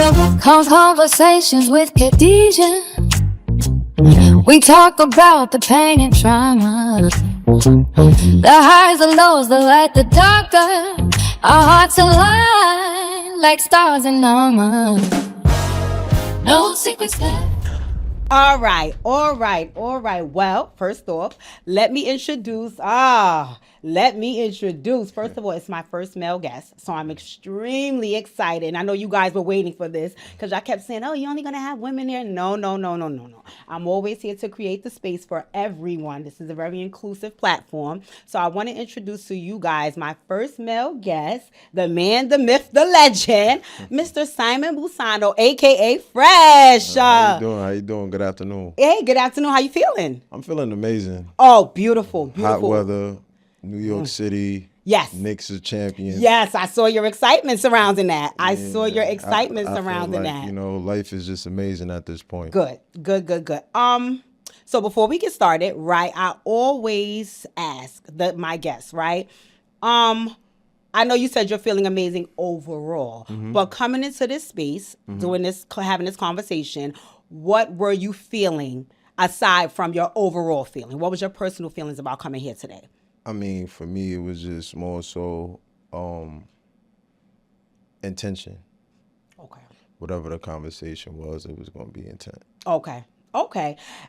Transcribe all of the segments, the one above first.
CALMversations with Khadijah. We talk about the pain and trauma, the highs, the lows, the light, the darker. Our hearts align like stars in armor. No secrets left. All right. Well, first off, let me introduce. First of all, it's my first male guest, so I'm extremely excited. And I know you guys were waiting for this because I kept saying, "Oh, you're only gonna have women here." No. I'm always here to create the space for everyone. This is a very inclusive platform. So I want to introduce to you guys my first male guest, the man, the myth, the legend, Mr. Simon Busano, aka Fresh. How you doing? Good afternoon. Hey, good afternoon. How you feeling? I'm feeling amazing. Oh, beautiful. Hot weather, New York City. Yes. Knicks are champions. Yes, I saw your excitement surrounding that. I saw your I excitement feel surrounding like, that. You know, life is just amazing at this point. Good. So before we get started, right, I always ask my guests, right? I know you said you're feeling amazing overall, but coming into this space, having this conversation, what were you feeling aside from your overall feeling? What was your personal feelings about coming here today? I mean, for me, it was just more so intention. Okay. Whatever the conversation was, it was going to be intent. Okay.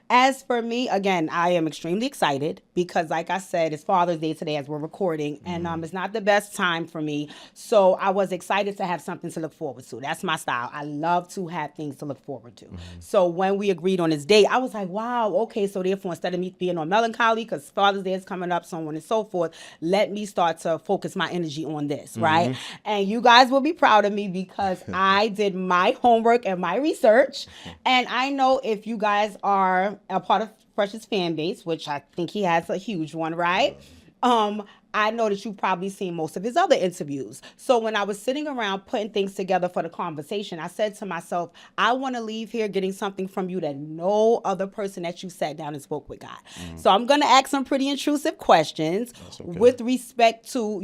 As for me, again, I am extremely excited because, like I said, it's Father's Day today as we're recording, and it's not the best time for me. So I was excited to have something to look forward to. That's my style. I love to have things to look forward to. So when we agreed on this date, I was like, wow, okay, so therefore, instead of me being on melancholy, because Father's Day is coming up, so on and so forth, let me start to focus my energy on this, right? And you guys will be proud of me because I did my homework and my research, and I know if you guys are a part of Fresh's fan base, which I think he has a huge one, right? I know that you've probably seen most of his other interviews. So when I was sitting around putting things together for the conversation, I said to myself, I want to leave here getting something from you that no other person that you sat down and spoke with got. So I'm going to ask some pretty intrusive questions with respect to,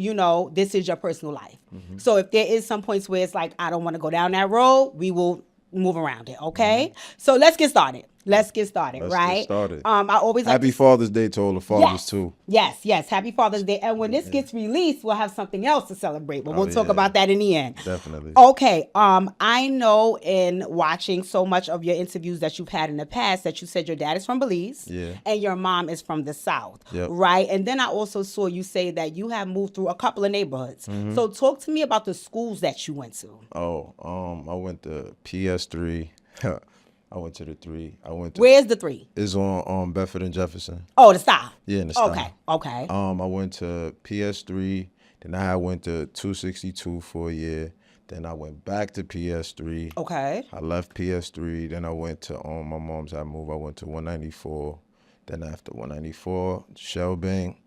this is your personal life. So if there is some points where it's like, I don't want to go down that road, we will move around it, okay? So let's get started. Let's get started. I always Happy Father's Day to all the fathers too. Yes. Happy Father's Day. And when this gets released, we'll have something else to celebrate. But we'll talk about that in the end. Definitely. Okay. I know in watching so much of your interviews that you've had in the past that you said your dad is from Belize and your mom is from the South. Right? And then I also saw you say that you have moved through a couple of neighborhoods. So talk to me about the schools that you went to. I went to PS3. I went to the 3. Where's the 3? It's on Bedford and Jefferson. Oh, the Style. Yeah, in the Style. Okay. I went to PS3. Then I went to 262 for a year. Then I went back to PS3. Okay. I left PS3. Then I went to my mom's had moved. I went to 194. Then after 194, Shellbank,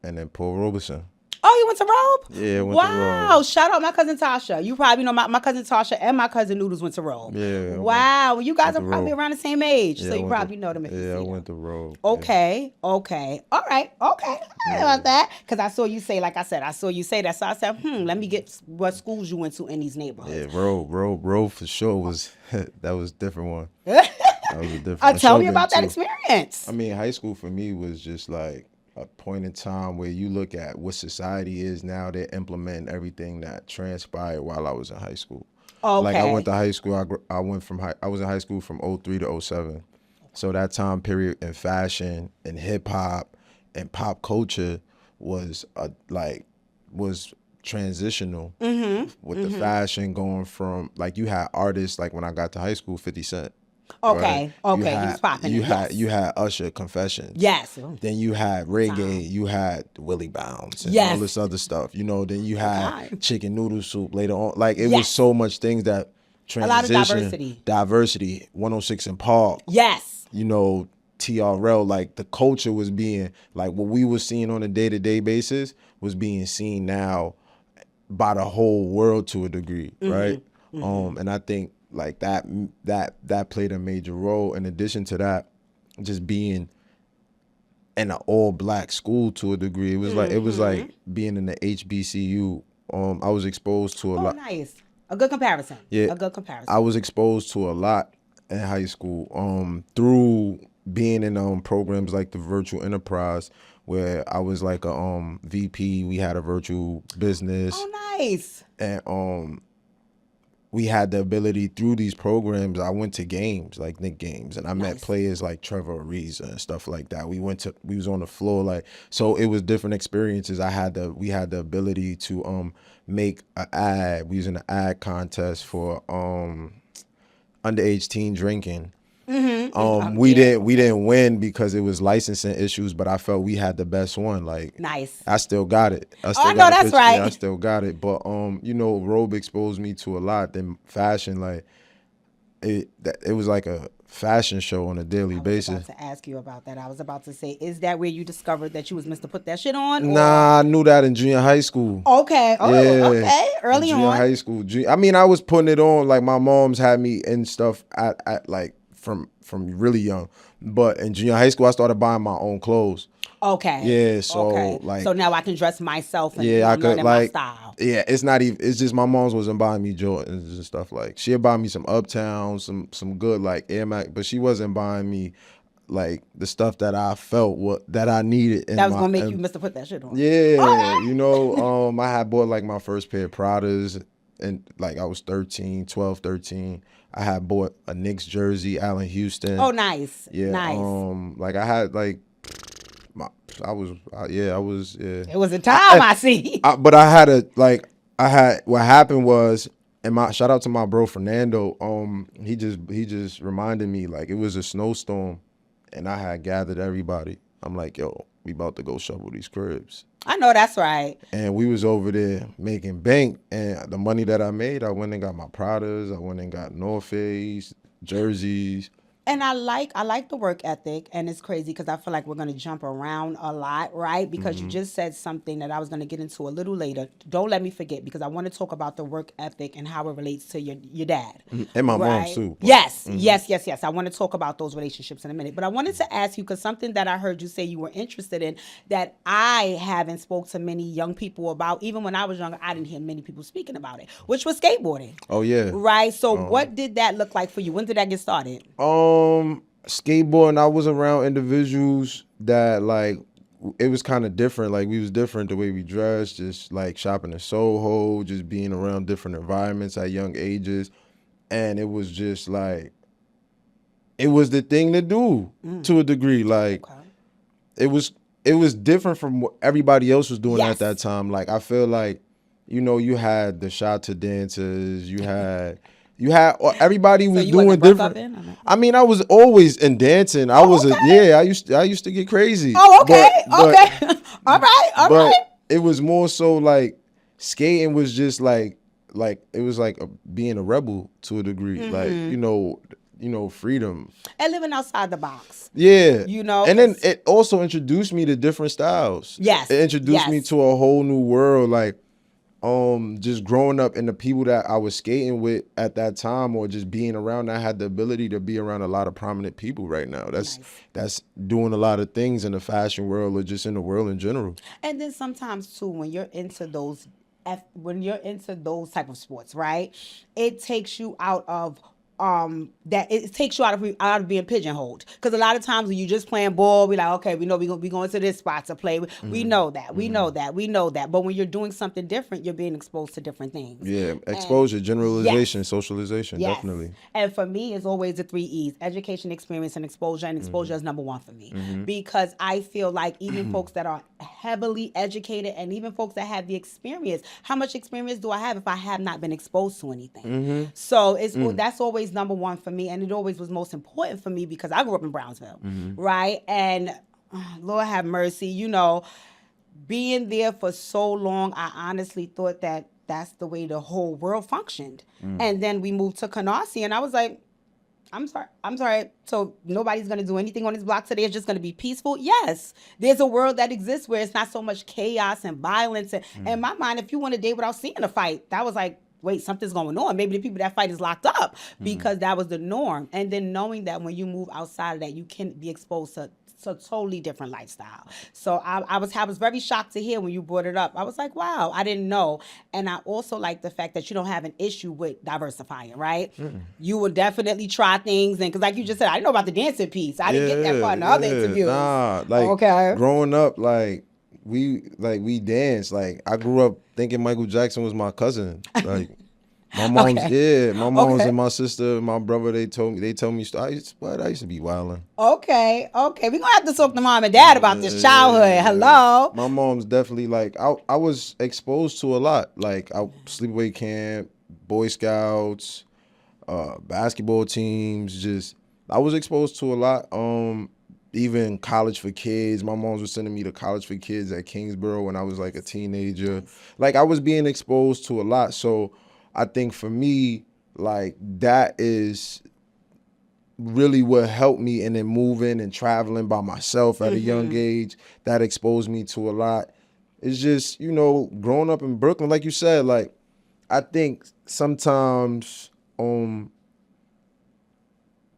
and then Paul Robeson. Oh, you went to Robe? Yeah, I went to Robe. Wow, shout out my cousin Tasha. You probably know my cousin Tasha and my cousin Noodles went to Robe. Yeah. Wow, well, you guys are probably around the same age, so you probably know them if you see I them. went to Robe. Okay. All right. I know about that. Because I saw you say, like I said, that. So I said, let me get what schools you went to in these neighborhoods. Yeah, Robe for sure was, that was a different one. That was a different one. Tell me about that experience. I mean, high school for me was just like a point in time where you look at what society is now. They're implementing everything that transpired while I was in high school. Okay. Like I went to high school. I was in high school from 03 to 07. So that time period in fashion and hip hop and pop culture was transitional with the fashion going from, like, you had artists like when I got to high school, 50 Cent. Okay. Right? He was popping. You had Usher, Confessions. Yes. Then you had reggae. You had Willie Bounce and all this other stuff. Then you had chicken noodle soup later on. Like it was so much things that transition. A lot of diversity. 106 in Park. Yes. TRL. Like the culture was being, like what we were seeing on a day-to-day basis was being seen now by the whole world to a degree, right? And I think like that played a major role. In addition to that, just being in an all-black school to a degree, it was like being in the HBCU. I was exposed to a lot. Nice. A good comparison. Yeah, A good comparison. I was exposed to a lot in high school through being in programs like the virtual enterprise, where I was like a VP. We had a virtual business. Oh, nice. And we had the ability through these programs. I went to games like Nick games, and I met players like Trevor Ariza and stuff like that. We was on the floor, like, so it was different experiences. We had the ability to make an ad. We was in an ad contest for underage teen drinking. We didn't win because it was licensing issues, but I felt we had the best one. Like, nice. I still got it. I know that's right. Yeah, I still got it. But Robe exposed me to a lot. Then fashion, like it was like a fashion show on a daily basis. I was about to ask you about that. I was about to say, is that where you discovered that you was Mr. Put That Shit On? Nah, I knew that in junior high school. Okay. Oh, yeah. Okay. Early junior on. High school. I mean, I was putting it on. Like, my mom's had me in stuff at like from really young. But in junior high school, I started buying my own clothes. Okay. Yeah, so like, so now I can dress myself and I could, like, my style. Yeah, it's not even. It's just my mom's wasn't buying me Jordans and stuff. Like, she'd buy me some Uptown, some good like Air Max, but she wasn't buying me like the stuff that I felt that I needed. That was gonna make you Mr. Put That Shit On. Yeah, I had bought like my first pair of Pradas, and like I was 12, 13. I had bought a Knicks jersey, Allen Houston. Oh, nice. Yeah. Nice. Like I had like. I was. It was a time, I see. But what happened was, and shout out to my bro Fernando. He just reminded me, like, it was a snowstorm, and I had gathered everybody. I'm like, yo, we about to go shovel these cribs. I know that's right. And we was over there making bank, and the money that I made, I went and got my Pradas. I went and got North Face jerseys. And I like the work ethic, and it's crazy because I feel like we're going to jump around a lot, right? Because you just said something that I was going to get into a little later. Don't let me forget, because I want to talk about the work ethic and how it relates to your dad. And my mom, too. Yes. I want to talk about those relationships in a minute. But I wanted to ask you, because something that I heard you say you were interested in that I haven't spoke to many young people about. Even when I was younger, I didn't hear many people speaking about it, which was skateboarding. Oh, yeah. Right? So what did that look like for you? When did that get started? Skateboarding, I was around individuals that, like, it was kind of different. Like, we was different the way we dressed, just like shopping in Soho, just being around different environments at young ages. And it was just like, it was the thing to do to a degree. Like, it was different from what everybody else was doing at that time. Like, I feel like, you had the shot dancers, you had everybody was doing different. I mean, I was always in dancing. I used to get crazy. Oh, okay. Okay. All right. It was more so like skating was just like it was like being a rebel to a degree. Like, freedom. And living outside the box. Yeah. And then it also introduced me to different styles. Yes. It introduced me to a whole new world. Like, just growing up and the people that I was skating with at that time, or just being around, I had the ability to be around a lot of prominent people right now. That's doing a lot of things in the fashion world or just in the world in general. And then sometimes too, when you're into those type of sports, right? It takes you out of it takes you out of being pigeonholed, because a lot of times when you just playing ball, we like, okay, we know we going to this spot to play. We know that, we know that. But when you're doing something different, you're being exposed to different things. Yeah, exposure, generalization, socialization, definitely. And for me, it's always the 3 E's: education, experience, and exposure. And exposure is number one for me, because I feel like even folks that are heavily educated and even folks that have the experience, how much experience do I have if I have not been exposed to anything? So that's always number one for me, and it always was most important for me because I grew up in Brownsville, right? And Lord have mercy, being there for so long, I honestly thought that that's the way the whole world functioned. And then we moved to Canarsie, and I was like, I'm sorry. So nobody's going to do anything on this block today. It's just going to be peaceful. Yes. There's a world that exists where it's not so much chaos and violence. And in my mind, if you want to date without seeing a fight, that was like, wait, something's going on. Maybe the people that fight is locked up, because that was the norm. And then knowing that when you move outside of that, you can be exposed to a totally different lifestyle. So I was very shocked to hear when you brought it up. I was like, wow, I didn't know. And I also like the fact that you don't have an issue with diversifying, right? You will definitely try things, and because like you just said, I didn't know about the dancing piece. I didn't get that part in the other interviews. Nah, like Okay. growing up, like we danced. Like I grew up thinking Michael Jackson was my cousin. Like my mom's my mom's Okay. and my sister, and my brother, they told me I used to be wilding. Okay. We're gonna have to talk to mom and dad about this childhood. Hello. My mom's definitely like I was exposed to a lot. Like sleepaway camp, Boy Scouts, basketball teams, just I was exposed to a lot. Even college for kids. My mom was sending me to college for kids at Kingsborough when I was like a teenager. Like I was being exposed to a lot. So I think for me, like that is really what helped me, and then moving and traveling by myself at a young age, that exposed me to a lot. It's just, growing up in Brooklyn, like you said, like I think sometimes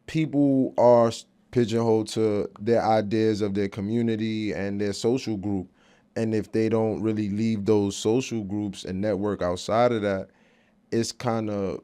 people are pigeonholed to their ideas of their community and their social group. And if they don't really leave those social groups and network outside of that, it's kind of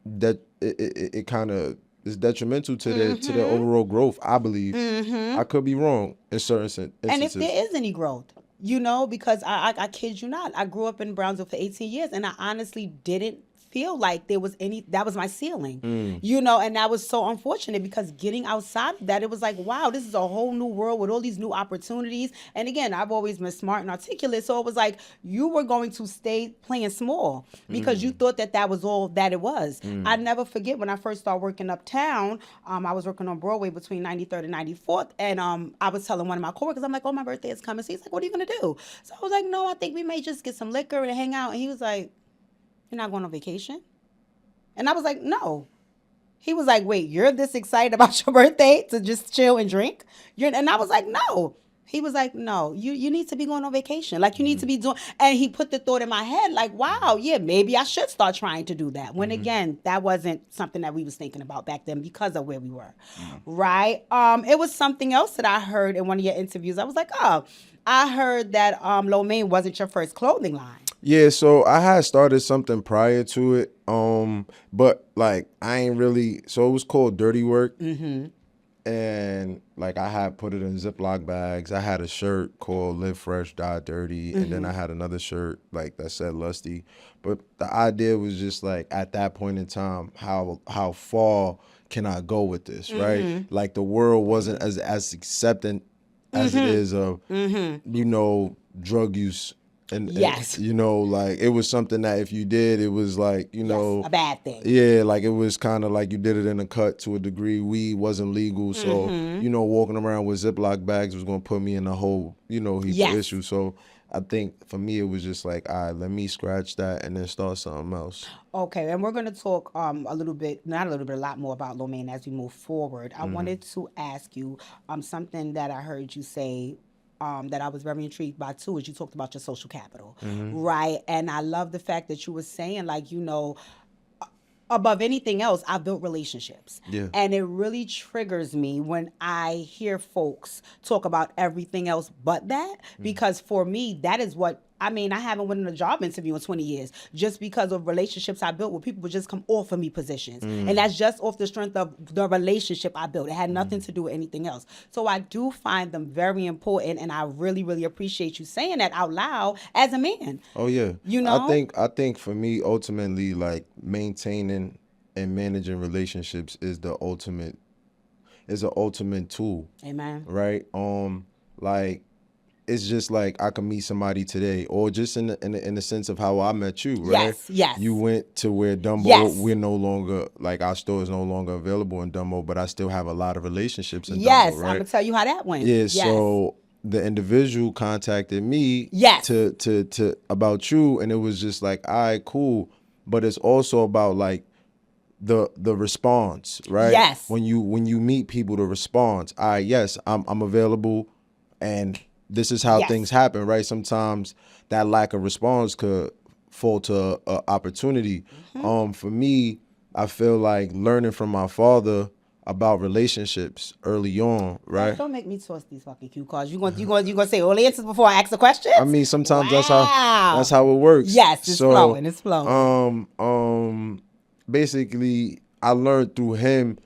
that it kind of is detrimental to their overall growth, I believe. I could be wrong in certain instances. And if there is any growth, because I kid you not, I grew up in Brownsville for 18 years, and I honestly didn't feel like there was that was my ceiling, and that was so unfortunate, because getting outside of that, it was like, wow, this is a whole new world with all these new opportunities. And again, I've always been smart and articulate, so it was like you were going to stay playing small because you thought that was all that it was. I never forget when I first started working uptown. I was working on Broadway between 93rd and 94th, and I was telling one of my coworkers, I'm like, oh, my birthday is coming. So he's like, what are you gonna do? So I was like, no, I think we may just get some liquor and hang out. And he was like, you're not going on vacation? And I was like, no. He was like, wait, you're this excited about your birthday to just chill and drink? And I was like, no. He was like, no, you need to be going on vacation. Like, you need to be doing, and he put the thought in my head, like, wow, yeah, maybe I should start trying to do that. When again, that wasn't something that we was thinking about back then because of where we were, right? It was something else that I heard in one of your interviews. I was like, oh, I heard that Lomein wasn't your first clothing line. Yeah, so I had started something prior to it, but like I ain't really. So it was called Dirty Work, and like I had put it in Ziploc bags. I had a shirt called Live Fresh, Die Dirty, and then I had another shirt like that said Lusty. But the idea was just like at that point in time, how far can I go with this, right? Like the world wasn't as accepting as it is of drug use. And like it was something that if you did, it was like, a bad thing. Yeah, like it was kind of like you did it in a cut to a degree. Weed wasn't legal. So, walking around with Ziploc bags was going to put me in a whole, heap of issues. So I think for me, it was just like, all right, let me scratch that and then start something else. Okay, and we're going to talk a lot more about Lomein as we move forward. I wanted to ask you something that I heard you say that I was very intrigued by too, is you talked about your social capital, right? And I love the fact that you were saying, like, above anything else, I built relationships. Yeah. And it really triggers me when I hear folks talk about everything else but that, because for me, that is what, I haven't went in a job interview in 20 years just because of relationships I built where people would just come offer me positions. And that's just off the strength of the relationship I built. It had nothing to do with anything else. So I do find them very important, and I really, really appreciate you saying that out loud as a man. Oh, yeah. I think for me, ultimately, like maintaining and managing relationships is an ultimate tool. Amen. Right? Like, it's just like I can meet somebody today, or just in the sense of how I met you, right? Yes. You went to where Dumbo, we're no longer, like our store is no longer available in Dumbo, but I still have a lot of relationships in Dumbo, right? I'm going to tell you how that went. Yeah, so the individual contacted me to about you, and it was just like, all right, cool. But it's also about like the response, right? Yes. When you meet people, the response, all right, yes, I'm available, and this is how things happen, right? Sometimes that lack of response could fall to an opportunity. For me, I feel like learning from my father, about relationships early on, right? Don't make me toss these fucking cue cards. You gonna say all the answers before I ask the question? I mean, sometimes Wow. that's how it works. Yes, it's flowing. It's flowing. Basically, I learned through him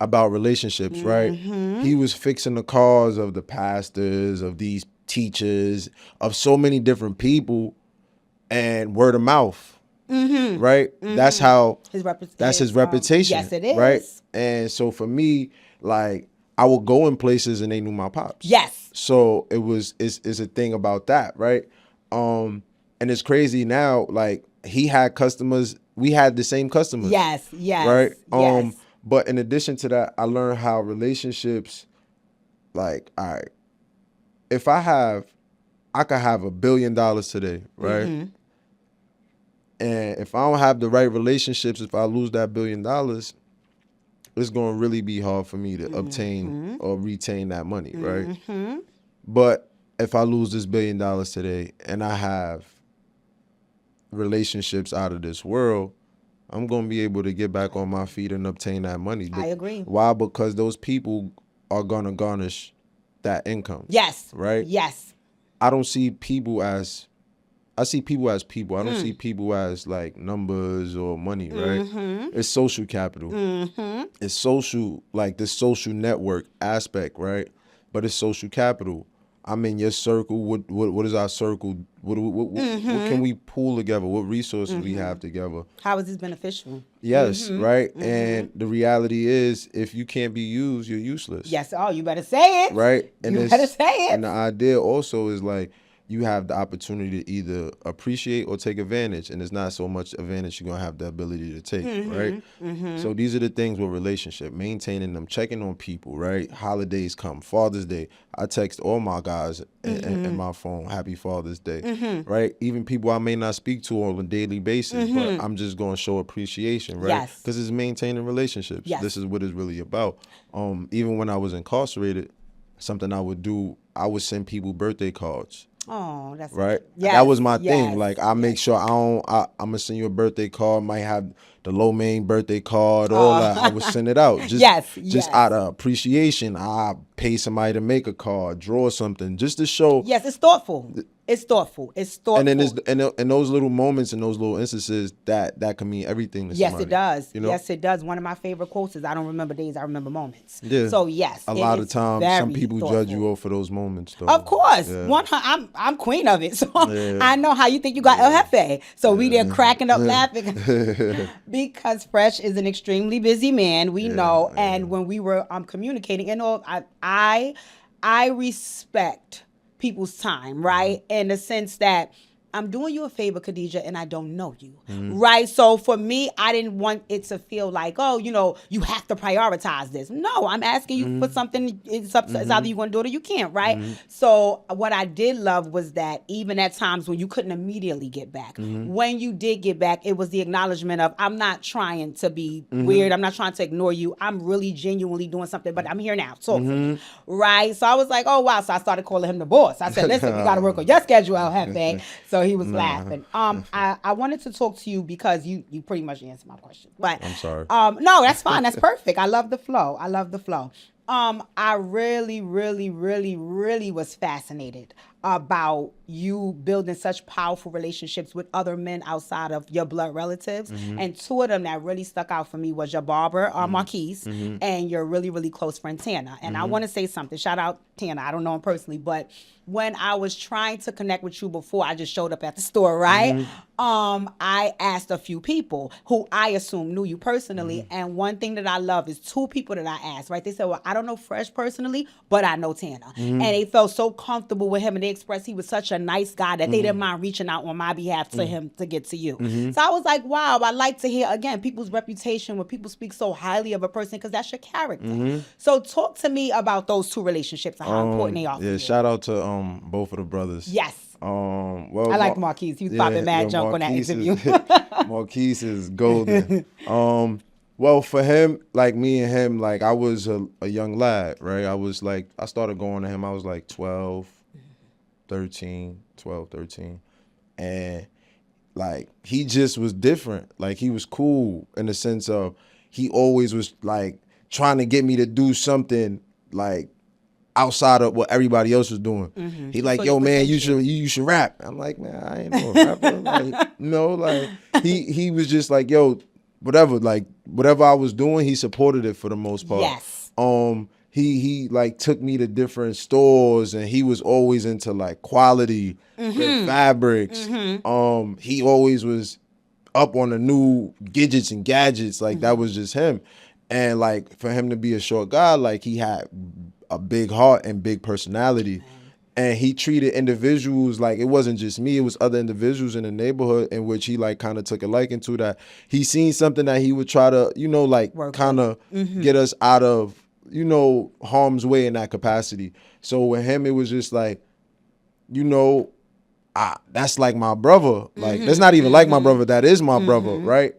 about relationships, right? Mm-hmm. He was fixing the cars of the pastors, of these teachers, of so many different people, and word of mouth, right? That's how that's his reputation. Yes, it is. Right? And so for me, like, I would go in places and they knew my pops. Yes. So it's a thing about that, right? And it's crazy now, like, he had customers, we had the same customers. Yes. Right? Yes. But in addition to that, I learned how relationships, like, all right, if I could have $1 billion today, right? Mm-hmm. And if I don't have the right relationships, if I lose that $1 billion, it's going to really be hard for me to obtain or retain that money, right? Mm-hmm. But if I lose this $1 billion today and I have relationships out of this world, I'm going to be able to get back on my feet and obtain that money. I agree. Why? Because those people are going to garnish that income. Yes. Right? Yes. I don't see people as, I see people as people. I don't see people as like numbers or money, right? Mm-hmm. It's social capital. Mm-hmm. It's social, like the social network aspect, right? But it's social capital. I'm in your circle. What is our circle? What can we pool together? What resources we have together? How is this beneficial? Yes, right? And the reality is, if you can't be used, you're useless. Yes. Oh, you better say it. Right? And you better say it. And the idea also is like, you have the opportunity to either appreciate or take advantage. And it's not so much advantage you're going to have the ability to take, right? So these are the things with relationship, maintaining them, checking on people, right? Holidays come, Father's Day. I text all my guys in my phone, Happy Father's Day, right? Even people I may not speak to on a daily basis, but I'm just going to show appreciation, right? Yes. Because it's maintaining relationships. Yes. This is what it's really about. Even when I was incarcerated, something I would do, I would send people birthday cards. Oh, that's right. Yes, that was my thing. yes, Like, I make sure I'm gonna send you a birthday card. Might have the Lomein birthday card. All that. I would send it out. Just, yes. Out of appreciation. I pay somebody to make a card, draw something, just to show. Yes, it's thoughtful. It's thoughtful. And then in those little moments and those little instances, that can mean everything to yes, somebody. it does. You know? Yes, it does. One of my favorite quotes is, "I don't remember days, I remember moments." Yeah. So yes, a lot of times, some people judge you off for those moments, though. Of course, Yeah. I'm queen of it, so I know how you think you got El Jefe. So we there cracking up laughing because Fresh is an extremely busy man. We know, and when we were communicating, and all, I respect people's time, right? In the sense that I'm doing you a favor, Khadijah, and I don't know you, right? So for me, I didn't want it to feel like, oh, you have to prioritize this. No, I'm asking you for something. It's either you're going to do it or you can't, right? So what I did love was that even at times when you couldn't immediately get back, when you did get back, it was the acknowledgement of, I'm not trying to be weird. I'm not trying to ignore you. I'm really genuinely doing something, but I'm here now. So, right? So I was like, oh, wow. So I started calling him the boss. I said, listen, we got to work on your schedule, El Jefe. So he was laughing. I wanted to talk to you because you pretty much answered my question. But I'm sorry. No, that's fine. That's perfect. I love the flow. I really, really, really, really was fascinated about you building such powerful relationships with other men outside of your blood relatives. And two of them that really stuck out for me was your barber, Marquise, and your really, really close friend, Tana. And I want to say something. Shout out Tana. I don't know him personally, but when I was trying to connect with you before I just showed up at the store, right? I asked a few people who I assume knew you personally. And one thing that I love is two people that I asked, right? They said, well, I don't know Fresh personally, but I know Tana. And they felt so comfortable with him, and they expressed he was such a nice guy that they didn't mind reaching out on my behalf to him to get to you. So I was like, wow, I like to hear, again, people's reputation when people speak so highly of a person, because that's your character. So talk to me about those two relationships and how important they are for you. Shout out to both of the brothers. Yes. Well, I like Marquise. He was popping mad junk on that interview. Marquise is golden. Well, for him, like me and him, like I was a young lad, right? I started going to him, I was like 12, 13. And like, he just was different. Like, he was cool in the sense of, he always was like trying to get me to do something like outside of what everybody else was doing. He like, So yo, he man, pushed you should rap. I'm like, man, I ain't no rapper. Like, like he was just like, yo, whatever, like whatever I was doing, he supported it for the most part. Yes. He like took me to different stores, and he was always into like quality, good fabrics. He always was up on the new gadgets and gadgets. Like that was just him. And like for him to be a short guy, like he had a big heart and big personality. And he treated individuals like it wasn't just me, it was other individuals in the neighborhood in which he like kind of took a liking to, that he seen something that he would try to, like kind of get us out of, harm's way in that capacity. So with him, it was just like, that's like my brother. Like that's not even like my brother, that is my brother, right?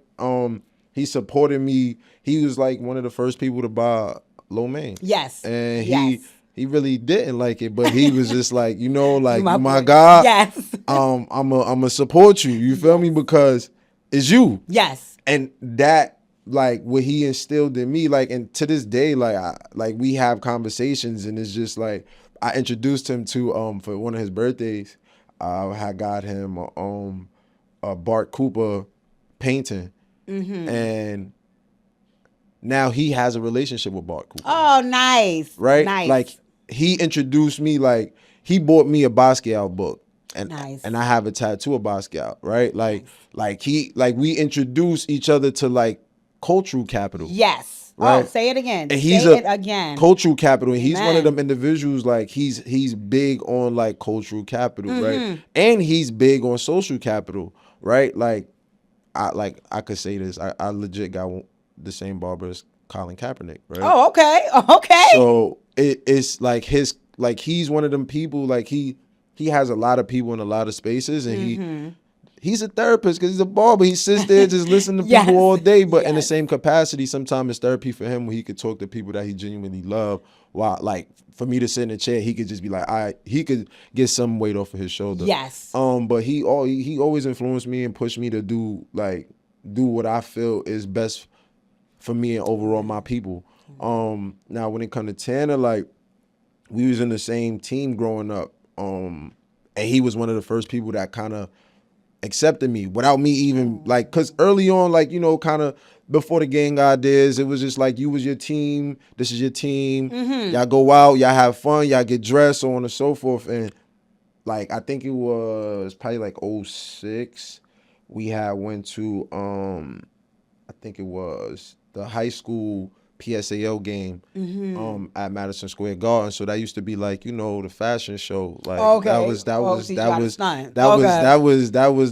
He supported me. He was like one of the first people to buy Lomein. Yes. And Yes. he really didn't like it, but he was just like, like my boy. God, Yes. I'ma support you. You feel me? Because it's you. Yes. And that, like what he instilled in me, like, and to this day, like we have conversations, and it's just like I introduced him to for one of his birthdays. I had got him a Bart Cooper painting, and now he has a relationship with Bart Cooper. Oh, nice. Right? Nice. Like he introduced me, like he bought me a Basquiat book. And, Nice. and I have a tattoo of Basquiat, right? Like we introduce each other to like cultural capital. Yes. Right? Oh, say it again. And he's say it again. cultural capital. And he's one of Amen. them individuals, like he's big on like cultural capital, right? And he's big on social capital, right? Like I could say this. I legit got the same barber as Colin Kaepernick, right? Oh, okay. Okay. So it's like he's one of them people, like he has a lot of people in a lot of spaces, and he's a therapist because he's a barber. He sits there just listening to people all day, but in the same capacity, sometimes it's therapy for him where he could talk to people that he genuinely love. While like for me to sit in a chair, he could just be like, he could get some weight off of his shoulder. Yes. But he always influenced me and pushed me to do what I feel is best for me and overall my people. Now when it comes to Tanner, like we was in the same team growing up. And he was one of the first people that kind of accepted me without me even like, cause early on, like, kind of before the gang ideas, it was just like, you was your team. This is your team. Y'all go out, y'all have fun, y'all get dressed, so on and so forth. And like, I think it was probably like 06. We had went to, I think it was the high school PSAL game at Madison Square Garden. So that used to be like, the fashion show. Like that was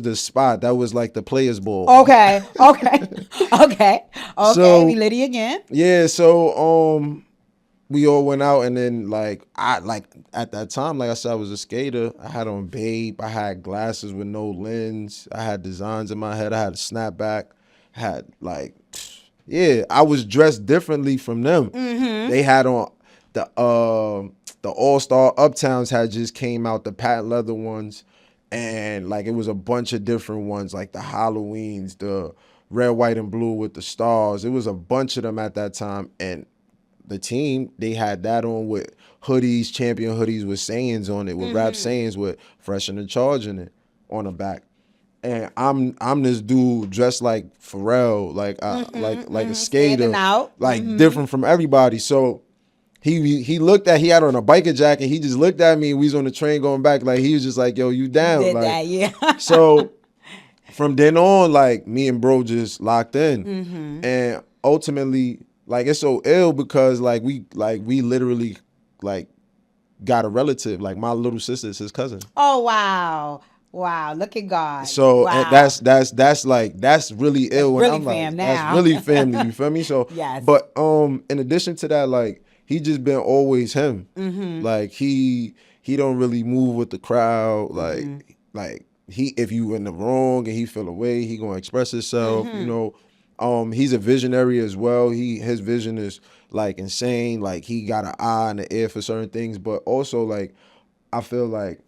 the spot. That was like the Players Ball. Okay. So, we Liddy again. Yeah, so we all went out, and then like at that time, like I said, I was a skater. I had on Babe. I had glasses with no lens. I had designs in my head. I had a snapback. I had like, yeah, I was dressed differently from them. They had on the All-Star Uptowns had just came out, the patent leather ones, and like it was a bunch of different ones, like the Halloweens, the red, white, and blue with the stars. It was a bunch of them at that time, and the team, they had that on with hoodies, champion hoodies with sayings on it, with rap sayings with Fresh and in Charge in it on the back. And I'm this dude dressed like Pharrell, like a skater, like different from everybody. So he looked at, he had on a biker jacket. He just looked at me, and we was on the train going back. Like he was just like, yo, you down? Did like, that, yeah. So from then on, like me and bro just locked in, and ultimately, like it's so ill because like we literally like got a relative. Like my little sister is his cousin. Oh wow. Wow, look at God. So wow. that's like that's really ill. That's really I'm fam like, now. that's really family. You feel me? So yes. But in addition to that, like he just been always him. Like he don't really move with the crowd. Like he, if you in the wrong and he feel away, he gonna express himself. He's a visionary as well. His vision is like insane. Like he got an eye and an ear for certain things, but also like I feel like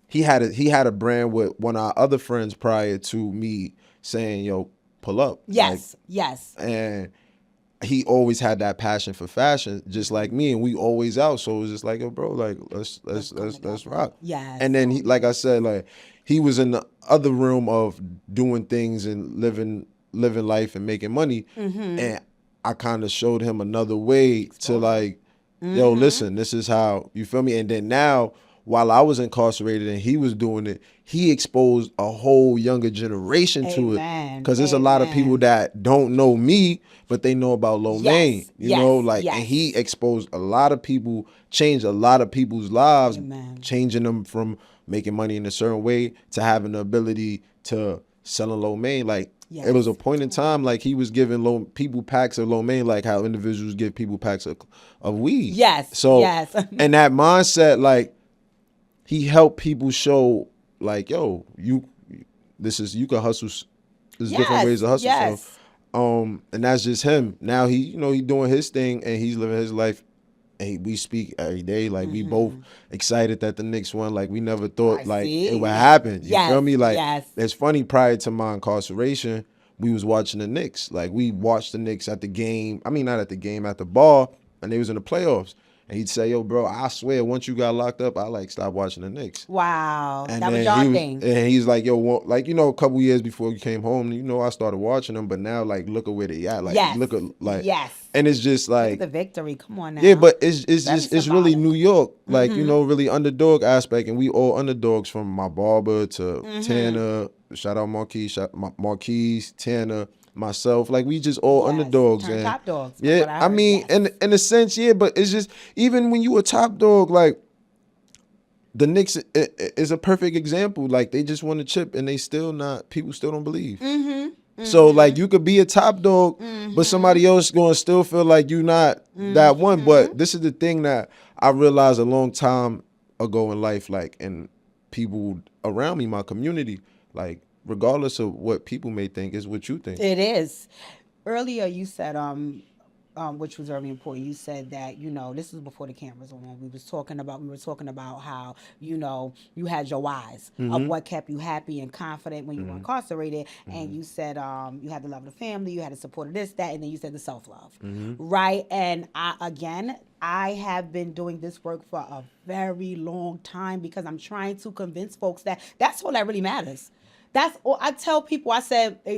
he had a brand with one of our other friends prior to me saying, yo, pull up. Yes, yes. And he always had that passion for fashion, just like me, and we always out. So it was just like, yo, bro, like let's rock. Yes. And then he, like I said, like he was in the other room of doing things and living life and making money, and I kind of showed him another way to like, yo, listen, this is how, you feel me? And then now, while I was incarcerated and he was doing it, he exposed a whole younger generation to it. Because there's a lot of people that don't know me, but they know about Lomein. You know, like, and he exposed a lot of people, changed a lot of people's lives, changing them from making money in a certain way to having the ability to selling Lomein. Like, it was a point in time, like he was giving people packs of Lomein, like how individuals give people packs of weed. So, and that mindset, like, he helped people show, like, yo, you can hustle. There's different ways to hustle. So, and that's just him. Now he, you know, he doing his thing and he's living his life. And we speak every day. Like, we both excited that the Knicks won. Like, we never thought like it would happen. You feel me? Like, it's funny. Prior to my incarceration, we was watching the Knicks. Like, we watched the Knicks at the game. I mean, not at the game, at the bar, and they was in the playoffs. And he'd say, yo, bro, I swear, once you got locked up, I like stopped watching the Knicks. Wow. And that was your thing. And he's like, yo, like, you know, a couple years before you came home, you know, I started watching them, but now, like, look at where they at. Like, look at, like, and it's just like the victory. Come on now. Yeah, but it's really New York, like, you know, really underdog aspect. And we all underdogs, from my barber to Tanner, shout out Marquise, Tanner, myself, like, we just all underdogs and top dogs. Yeah, I mean, in a sense, yeah, but it's just, even when you a top dog, like, the Knicks is a perfect example. Like, they just won a chip and people still don't believe. So, like, you could be a top dog, but somebody else gonna still feel like you not that one. But this is the thing that I realized a long time ago in life, like, and people around me, my community, like, regardless of what people may think, is what you think. It is. Earlier you said, which was very important. You said that, you know, this was before the cameras were on. We were talking about how, you know, you had your whys of what kept you happy and confident when you were incarcerated. And you said you had the love of the family, you had the support of this, that, and then you said the self-love. Right? And I have been doing this work for a very long time because I'm trying to convince folks that that's all that really matters. That's all I tell people. I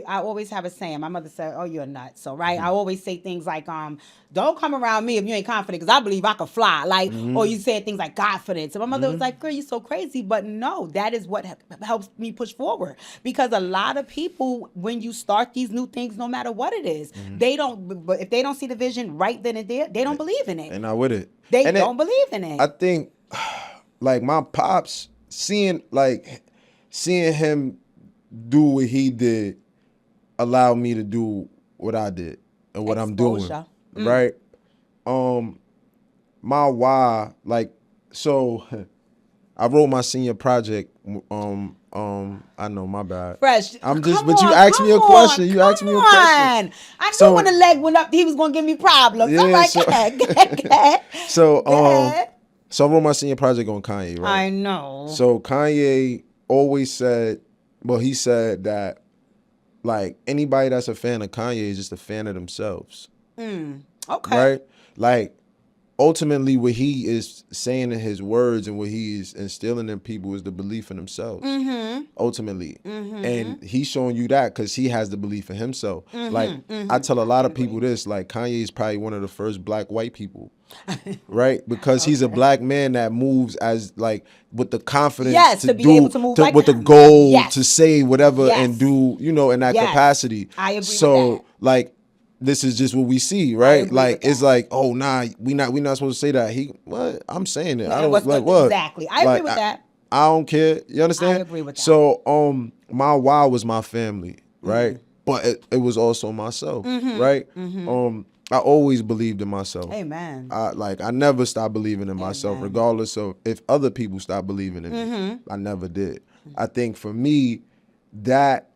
always have a saying. My mother said, "Oh, you're a nut." So, right, I always say things like, "Don't come around me if you ain't confident, because I believe I can fly." Like, or you say things like confidence. And my mother was like, "Girl, you're so crazy." But no, that is what helps me push forward. Because a lot of people, when you start these new things, no matter what it is, they don't. But if they don't see the vision right then and there, they don't believe in it. And not with it. They don't believe in it. I think, like, my pops, seeing him do what he did allowed me to do what I did and what I'm doing, right? My why, like, so I wrote my senior project. I know, my bad. Fresh. You asked me a question. You asked me a question. I knew when the leg went up, he was gonna give me problems. Yeah, I'm like, go ahead. So I wrote my senior project on Kanye, right? I know. So Kanye always said, well, he said that, like, anybody that's a fan of Kanye is just a fan of themselves. Okay. Right? Like, ultimately, what he is saying in his words and what he is instilling in people is the belief in themselves. Ultimately. And he's showing you that because he has the belief in himself. Like, I tell a lot of people this, like, Kanye is probably one of the first black white people. Right? Because he's a black man that moves as, like, with the confidence to be able to move like with the goal to say whatever and do, you know, in that capacity. I agree with that. So, like, this is just what we see, right? Like, it's like, oh, nah, we not supposed to say that. What? I'm saying it. I don't like what? Exactly. I agree with that. I don't care. You understand? I agree with that. So, my why was my family, right? But it was also myself, right? I always believed in myself. Amen. I never stopped believing in myself, regardless of if other people stopped believing in me. I never did. I think for me, that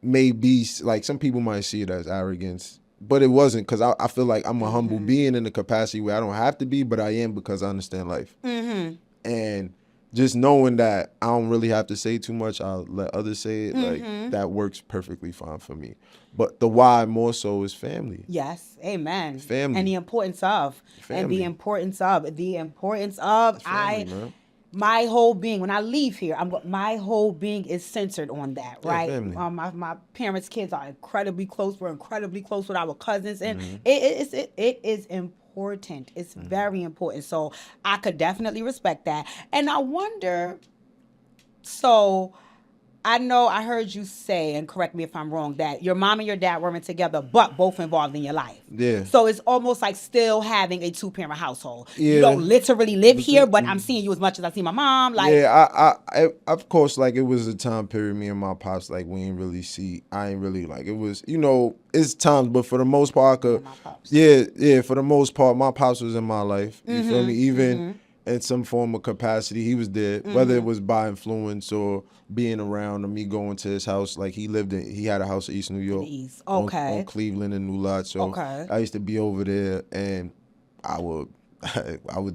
may be, like, some people might see it as arrogance, but it wasn't, because I feel like I'm a humble being in the capacity where I don't have to be, but I am because I understand life. And just knowing that I don't really have to say too much, I'll let others say it. Like that works perfectly fine for me. But the why more so is family. Yes, amen. Family. And the importance of, Family. Family, man. My whole being, when I leave here, my whole being is centered on that, Yeah, right? family. My parents' kids are incredibly close. We're incredibly close with our cousins, and Mm-hmm. it is important. It's very important. So I could definitely respect that. And I wonder, so I know I heard you say, and correct me if I'm wrong, that your mom and your dad weren't together, but both involved in your life. Yeah. So it's almost like still having a 2-parent household. Yeah. You don't literally live here, but I'm seeing you as much as I see my mom. Like, yeah, I of course, like, it was a time period, me and my pops, like, I ain't really, like, it was, it's times, but for the most part, for the most part, my pops was in my life. You feel me? Even in some form of capacity, he was there, whether it was by influence or being around, or me going to his house. Like, he had a house in East New York. East. On Okay. Cleveland and New Lot. So Okay. I used to be over there, and I would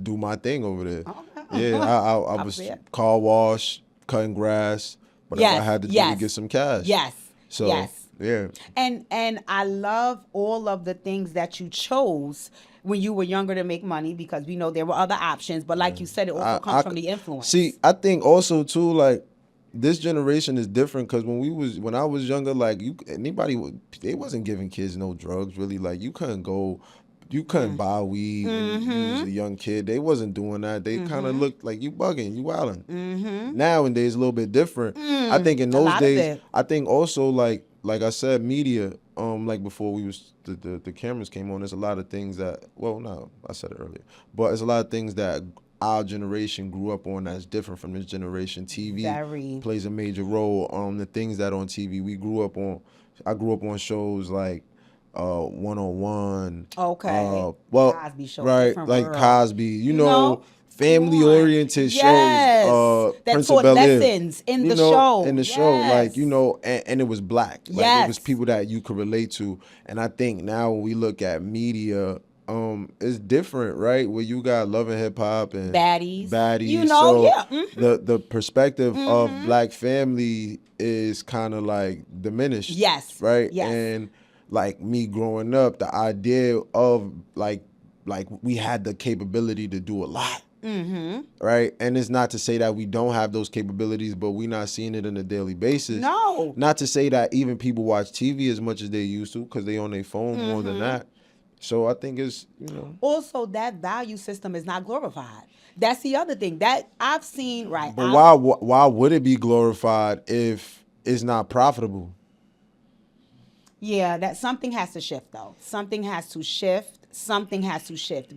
do my thing over there. Okay. Yeah, I was car wash, cutting grass, whatever I had to do to get some cash. Yes. So yeah. And I love all of the things that you chose when you were younger to make money, because we know there were other options. But like you said, it also comes from the influence. See, I think also too, like, this generation is different, because when I was younger, like, they wasn't giving kids no drugs really. Like, you couldn't buy weed when you was a young kid. They wasn't doing that. They kind of looked like you bugging, you wilding. Nowadays, a little bit different. I think in those days, I think also, like I said, media, like before the cameras came on, there's a lot of things that, well, no, I said it earlier, but there's a lot of things that our generation grew up on that's different from this generation. TV plays a major role. The things that on TV we grew up on. I grew up on shows like 101. Okay. Cosby show, right, like world. Cosby. Family-oriented shows. That Prince taught of Bel-Air. lessons in the show. In the show, like, and it was black. Like, yes. It was people that you could relate to. And I think now when we look at media, it's different, right? Where you got Love and Hip Hop and Baddies. The perspective of black family is kind of like diminished. Yes. Right. Yes. And like me growing up, the idea of like we had the capability to do a lot. Right. And it's not to say that we don't have those capabilities, but we're not seeing it on a daily basis. No. Not to say that even people watch TV as much as they used to, because they on their phone more than that. So I think it's, Also, that value system is not glorified. That's the other thing that I've seen, right? But why would it be glorified if it's not profitable? Yeah, that something has to shift, though. Something has to shift,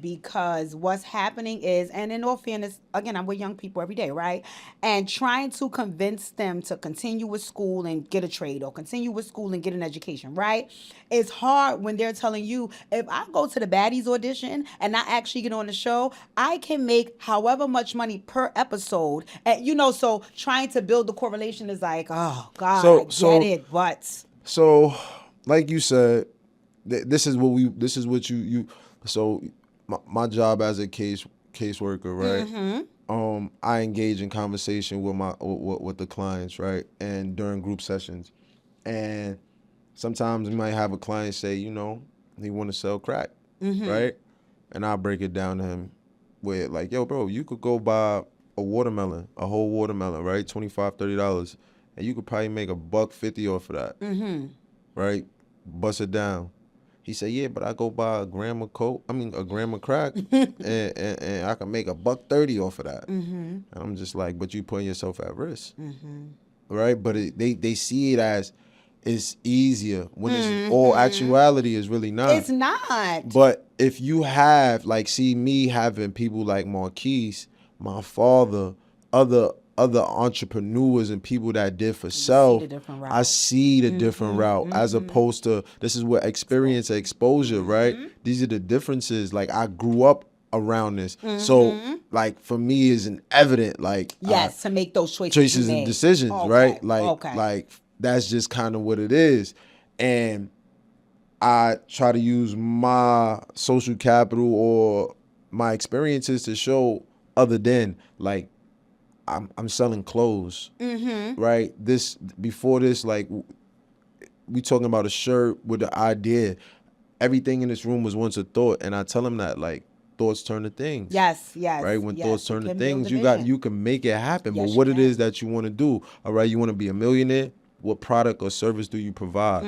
because what's happening is, and in all fairness, again, I'm with young people every day, right? And trying to convince them to continue with school and get a trade, or continue with school and get an education, right? It's hard when they're telling you, if I go to the Baddies audition and I actually get on the show, I can make however much money per episode. And, so trying to build the correlation is like, oh, God, I get it, but... So, like you said, this is what you so my job as a caseworker, right? I engage in conversation with the clients, right? And during group sessions, and sometimes we might have a client say, he want to sell crack, right? And I'll break it down to him with like, yo, bro, you could go buy a whole watermelon, right? $25-$30, and you could probably make $150 off of that, right? Bust it down. He said, yeah, but I go buy a gram of crack, and I can make $130 off of that. And I'm just like, but you putting yourself at risk, right? But they see it as it's easier when it's all actuality is really not. It's not. But if you have, like, see me having people like Marquise, my father, other entrepreneurs and people that did for self, I see the different route, as opposed to, this is what experience and exposure, right? These are the differences. Like, I grew up around this. So, like, for me is an evident, like, to make those choices and decisions, right? Like that's just kind of what it is. And I try to use my social capital or my experiences to show, other than, like, I'm selling clothes, right? Before this, like we talking about a shirt with the idea. Everything in this room was once a thought, and I tell them that like thoughts turn to things. Yes, Right? When thoughts turn to can build things, a you vision. can make it happen. Yes, But you what it can. is that you want to do, all right? You want to be a millionaire. What product or service do you provide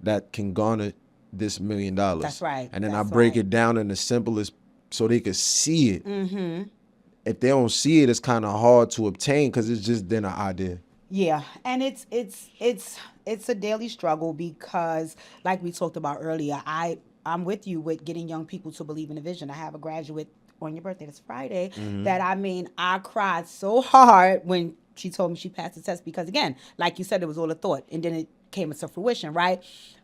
that can garner this $1 million? That's right. And then I That's break right. it down in the simplest so they could see it. If they don't see it, it's kind of hard to obtain because it's just then an idea. Yeah, and it's a daily struggle because, like we talked about earlier, I'm with you with getting young people to believe in a vision. I have a graduate on your birthday this Friday that I cried so hard when she told me she passed the test because again, like you said, it was all a thought and then it came into fruition, right?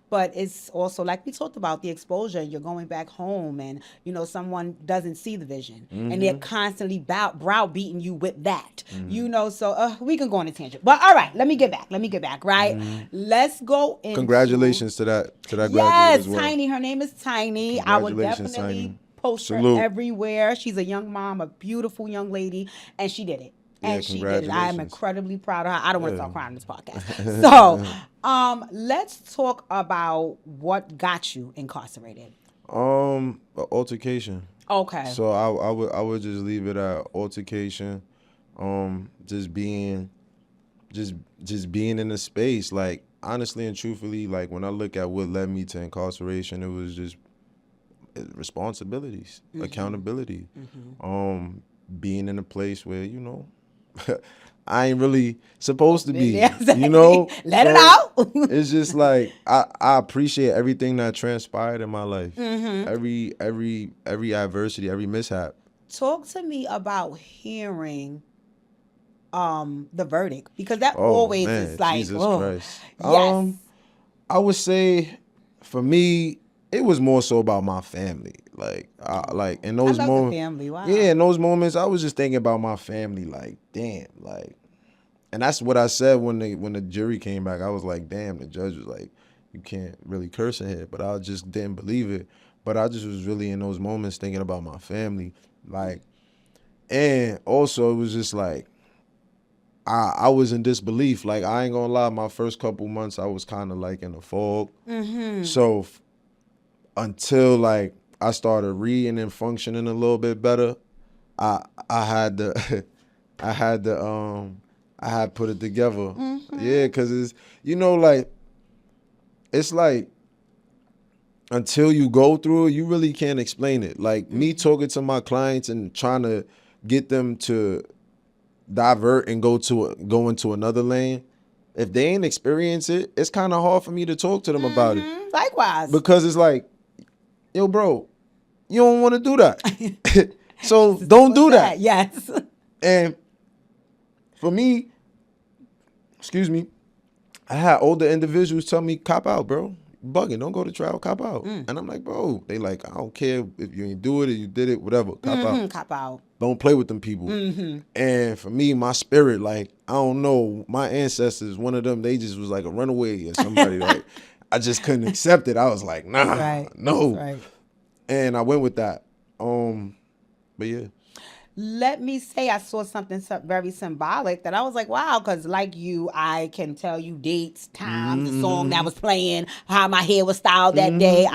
But it's also like we talked about the exposure. You're going back home, and someone doesn't see the vision, and they're constantly browbeating you with that. So we can go on a tangent. But all right, let me get back. Right, let's go into. Congratulations to that graduate Yes, as well. Tiny. Her name is Tiny. I would Congratulations, definitely Tiny. post Salute. her everywhere. She's a young mom, a beautiful young lady, and she did it. Yeah, And she did it. I am congratulations. incredibly proud of her. I don't want to start crying on this podcast. So, let's talk about what got you incarcerated. Altercation. Okay. So I would just leave it at altercation. Just being in the space. Like honestly and truthfully, like when I look at what led me to incarceration, it was just responsibilities, accountability. Being in a place where I ain't really supposed to be. Yeah, exactly. Let So it out. it's just like I appreciate everything that transpired in my life. Every adversity, every mishap. Talk to me about hearing the verdict because that always is like, Jesus oh, Christ. yes. I would say for me, it was more so about my family. Like in those I love moments, the family. Wow. yeah, in those moments, I was just thinking about my family. Like, damn, like, and that's what I said when the jury came back. I was like, damn, the judge was like, you can't really curse in here, but I just didn't believe it. But I just was really in those moments thinking about my family, like, and also it was just like. I was in disbelief. Like, I ain't gonna lie, my first couple months, I was kind of like in a fog. So until like I started reading and functioning a little bit better, I had to I had put it together. Yeah, cause it's like it's like until you go through it, you really can't explain it. Like me talking to my clients and trying to get them to divert and go into another lane. If they ain't experience it, it's kind of hard for me to talk to them about it. Likewise. Because it's like, yo, bro, you don't want to do that. So don't do that. Yes. And for me, excuse me, I had older individuals tell me, cop out, bro. Bugging, don't go to trial, cop out. And I'm like, bro, they like, I don't care if you ain't do it or you did it, whatever, cop out. Cop out. Don't play with them people. And for me, my spirit, like, I don't know, my ancestors, one of them, they just was like a runaway or somebody. Like, I just couldn't accept it. I was like, nah, no. That's right. And I went with that. But yeah. Let me say I saw something very symbolic that I was like, wow, because like you, I can tell you dates, times, the song that was playing, how my hair was styled that day.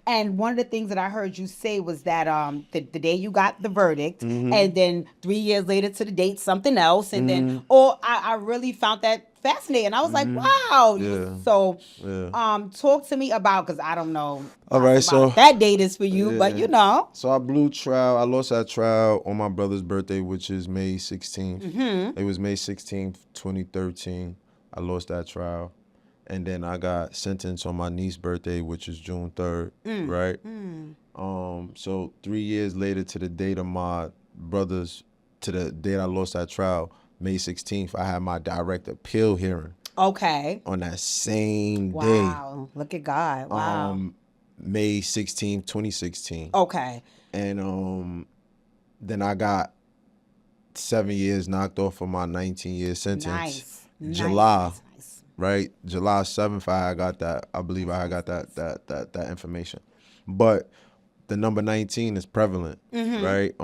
And one of the things that I heard you say was that the day you got the verdict, and then 3 years later to the date, something else. And then, I really found that fascinating. I was like, wow. Yeah. So, Yeah. talk to me about, because I don't know. All right, so that date is for you, but So I blew trial. I lost that trial on my brother's birthday, which is May 16th. It was May 16th, 2013. I lost that trial. And then I got sentenced on my niece's birthday, which is June 3rd, right? So 3 years later to the date of my brother's, to the date I lost that trial, May 16th, I had my direct appeal hearing. Okay. On that same day. Wow. Look at God. Wow. May 16th, 2016. Okay. And then I got 7 years knocked off of my 19-year sentence. Nice. July. Nice. Right? July 7th, I got that. I believe I got that information. But the number 19 is prevalent, right?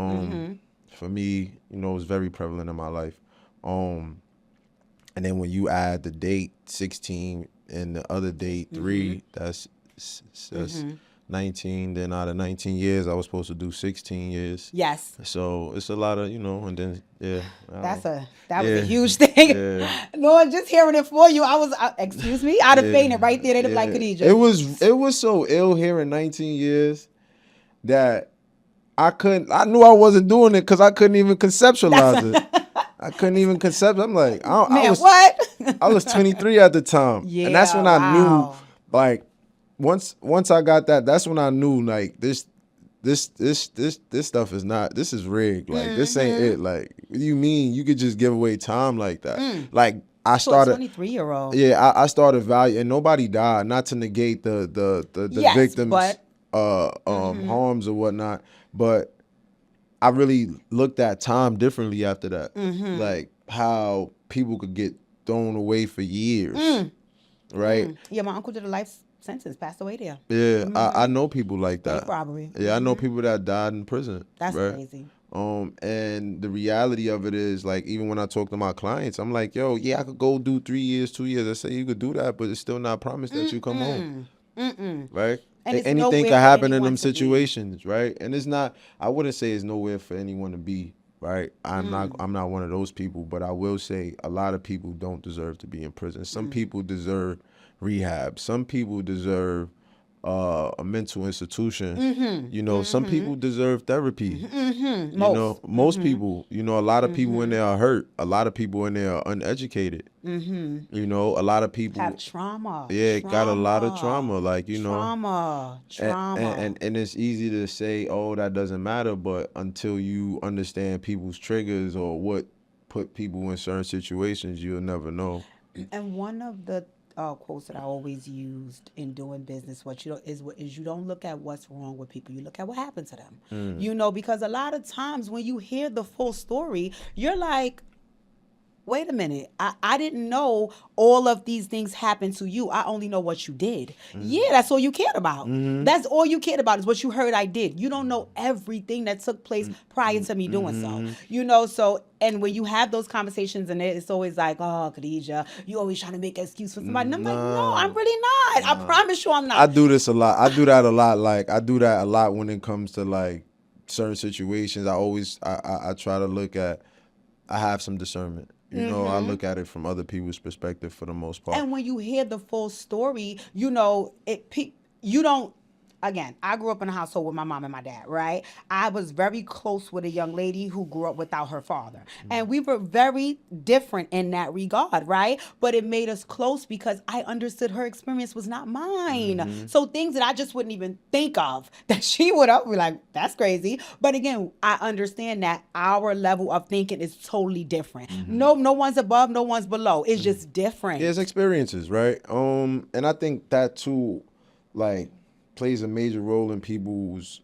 for me, you know, it's very prevalent in my life. And then when you add the date 16 and the other date 3, that's 19. Then out of 19 years, I was supposed to do 16 years. Yes. So it's a lot of, you know, and then That was a huge thing. Yeah. No, just hearing it for you, I was excuse me, I'd have fainted right there. They'd have like Khadijah. It was so ill here in 19 years that I knew I wasn't doing it because I couldn't even conceptualize it. I couldn't even I'm like, I was 23 at the time. Yeah, and that's when I knew, like, once I got that, that's when I knew, like, this stuff is not, this is rigged. Like, this ain't it. Like, what do you mean you could just give away time like that? Like, I started, 23-year-old. Yeah, I started value, and nobody died. Not to negate the victims' harms or whatnot, but I really looked at time differently after that. Like how people could get thrown away for years, right? Yeah, my uncle did a life sentence, passed away there. Yeah, I know people like that. Bank robbery. Yeah, I know people that died in prison. That's right? crazy. And the reality of it is, like, even when I talk to my clients, I'm like, yo, yeah, I could go do 3 years, 2 years. I say you could do that, but it's still not promised that you come home. Right? And anything could happen in them situations, right? And it's not, I wouldn't say it's nowhere for anyone to be, right? I'm not one of those people, but I will say a lot of people don't deserve to be in prison. Some people deserve rehab. Some people deserve a mental institution. You know, some people deserve therapy. You know, most people, you know, a lot of people in there are hurt. A lot of people in there are uneducated. You know, a lot of people have trauma. Yeah, got a lot of trauma. Like, you know, trauma. And it's easy to say, oh, that doesn't matter, but until you understand people's triggers or what put people in certain situations, you'll never know. And one of the quotes that I always used in doing business, is you don't look at what's wrong with people, you look at what happened to them. You know, because a lot of times when you hear the full story, you're like, wait a minute, I didn't know all of these things happened to you. I only know what you did. Yeah, that's all you cared about. That's all you cared about is what you heard I did. You don't know everything that took place prior to me doing so. You know, so, and when you have those conversations and it's always like, oh, Khadijah, you always trying to make an excuse for somebody. And I'm like, no, I'm really not. I promise you I'm not. I do this a lot. I do that a lot. Like, I do that a lot when it comes to, like, certain situations. I try to look at, I have some discernment. You know, I look at it from other people's perspective for the most part. And when you hear the full story, you know, you don't, again, I grew up in a household with my mom and my dad, right? I was very close with a young lady who grew up without her father. And we were very different in that regard, right? But it made us close because I understood her experience was not mine. So things that I just wouldn't even think of that she would be like, that's crazy. But again, I understand that our level of thinking is totally different. No one's above, no one's below. It's just different. There's experiences, right? And I think that too, like, plays a major role in people's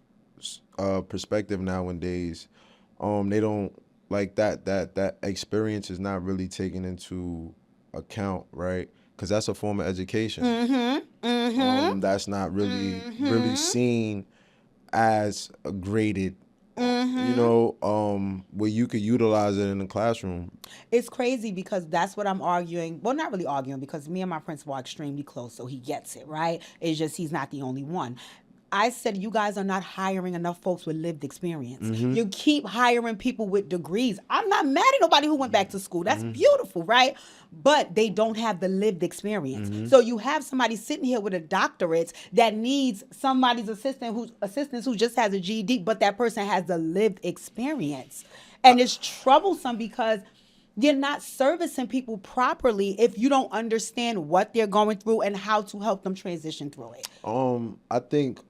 perspective nowadays. They don't, like, that experience is not really taken into account, right? Because that's a form of education. That's not really seen as a graded, you know, where you could utilize it in the classroom. It's crazy because that's what I'm arguing. Well, not really arguing, because me and my principal are extremely close, so he gets it, right? It's just he's not the only one. I said, you guys are not hiring enough folks with lived experience. You keep hiring people with degrees. I'm not mad at nobody who went back to school. That's beautiful, right? But they don't have the lived experience. So you have somebody sitting here with a doctorate that needs somebody's assistance who just has a GED, but that person has the lived experience. And it's troublesome because you're not servicing people properly if you don't understand what they're going through and how to help them transition through it. I think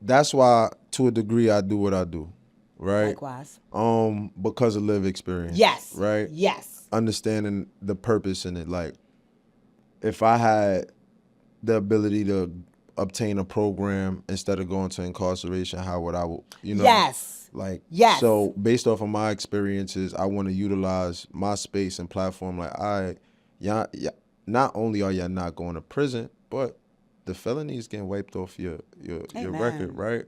that's why, to a degree, I do what I do, right? Likewise. Because of lived experience. Yes. Right? Yes. Understanding the purpose in it. Like, if I had the ability to obtain a program instead of going to incarceration, how would I, you know? Yes. Like, yes. So based off of my experiences, I want to utilize my space and platform. Like, y'all, not only are y'all not going to prison, but the felony is getting wiped off your record, right?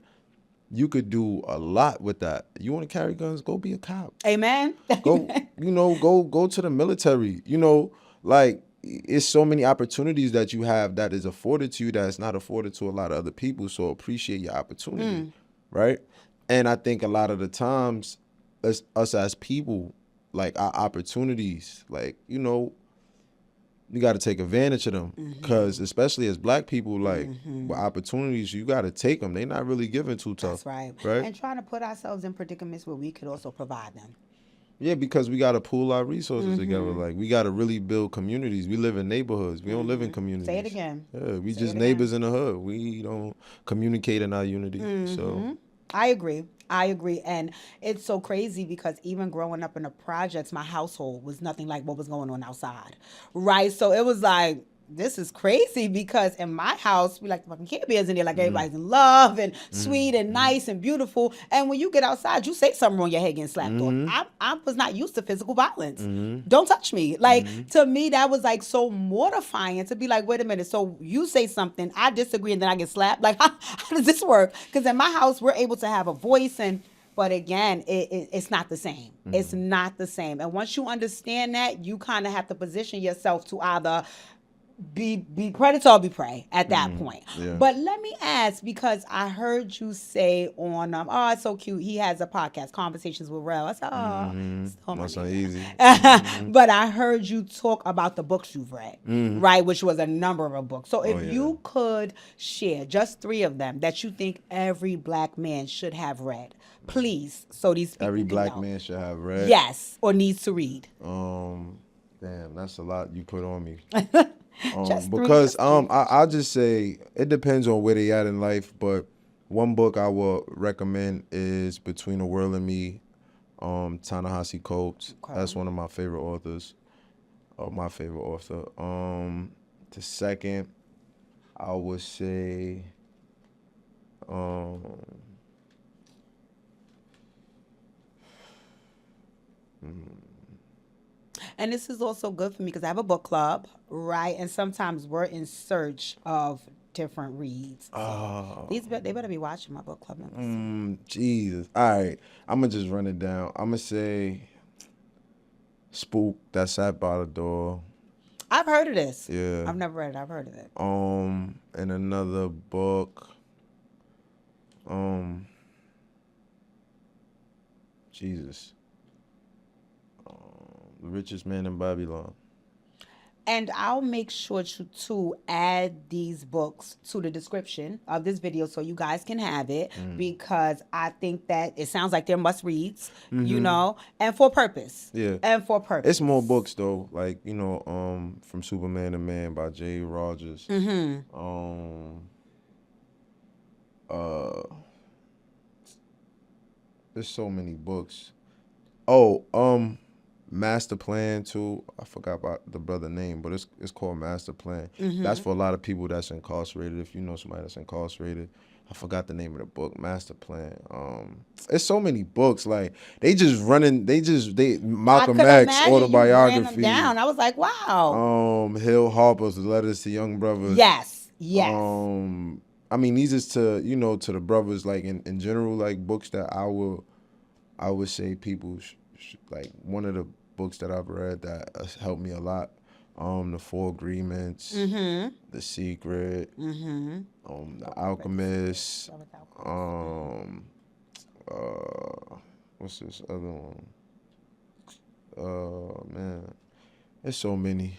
you could do a lot with that. You want to carry guns? Go be a cop. Amen. Go, go to the military. Like it's so many opportunities that you have that is afforded to you that's not afforded to a lot of other people. So appreciate your opportunity, right? And I think a lot of the times, us as people, like our opportunities, like you got to take advantage of them, because especially as Black people, like with opportunities, you got to take them. They're not really given too tough. That's right. Right. And trying to put ourselves in predicaments where we could also provide them. Yeah, because we got to pool our resources together. Like we got to really build communities. We live in neighborhoods. We don't live in communities. Say it again. Yeah, we just neighbors in the hood. We don't communicate in our unity. So I agree. And it's so crazy because even growing up in the projects, my household was nothing like what was going on outside. Right? So it was like, this is crazy, because in my house, we like the fucking Care Bears in there, like everybody's in love and sweet and nice and beautiful. And when you get outside, you say something wrong, your head getting slapped off. I was not used to physical violence. Don't touch me. Like, to me, that was like so mortifying to be like, wait a minute. So you say something, I disagree, and then I get slapped. Like, how does this work? Because in my house, we're able to have a voice, but again, it's not the same. It's not the same. And once you understand that, you kind of have to position yourself to either be predator or be prey at that point. Yeah. But let me ask, because I heard you say on it's so cute, he has a podcast, Conversations with Rel. I said, that's not easy. But I heard you talk about the books you've read, right? Which was a number of books. So if you could share just 3 of them that you think every Black man should have read, please, so these people Every can Black know. man should have read. Yes, or needs to read. Damn, that's a lot you put on me. Just 3, Because just 3. I'll just say it depends on where they at in life, but one book I will recommend is Between the World and Me, Ta-Nehisi Coates. Okay. That's one of my favorite authors, or my favorite author. The second, I would say, And this is also good for me because I have a book club, right? And sometimes we're in search of different reads. So they better be watching my book club members. Jesus. All right, I'm gonna just run it down. I'm gonna say Spook, That Sat by the Door. I've heard of this. Yeah. I've never read it. I've heard of it. And another book, Jesus. The Richest Man in Babylon. And I'll make sure to add these books to the description of this video so you guys can have it, because I think that it sounds like they're must reads, and for purpose. Yeah. And for purpose. It's more books though, like, From Superman to Man by J. Rogers. There's so many books. Master Plan too. I forgot about the brother name, but it's called Master Plan. That's for a lot of people that's incarcerated. If you know somebody that's incarcerated, I forgot the name of the book. Master Plan. It's so many books. Like they Malcolm X autobiography. Down. I was like, wow. Hill Harper's Letters to Young Brothers. Yes. I mean, these is to to the brothers, like in general, like books that I would say people like one of the books that I've read that helped me a lot. The 4 Agreements, The Secret, The Alchemist, what's this other one? Man, there's so many.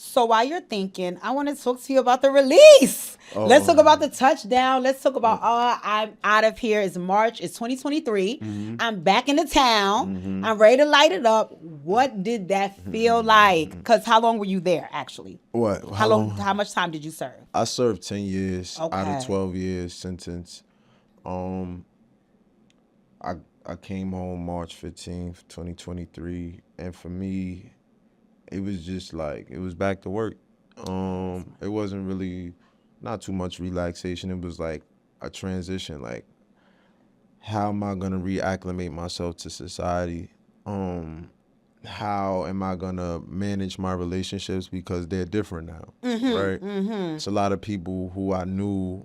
So while you're thinking, I want to talk to you about the release. Let's talk about the touchdown. Let's talk about I'm out of here. It's March. It's 2023. I'm back in the town. I'm ready to light it up. What did that feel like? Because how long were you there, actually? What? How much time did you serve? I served 10 years out Okay. of 12 years sentence. I came home March 15th, 2023, and for me, it was just like, it was back to work. It wasn't really, not too much relaxation. It was like a transition. Like, how am I going to reacclimate myself to society? How am I going to manage my relationships because they're different now, right? It's a lot of people who I knew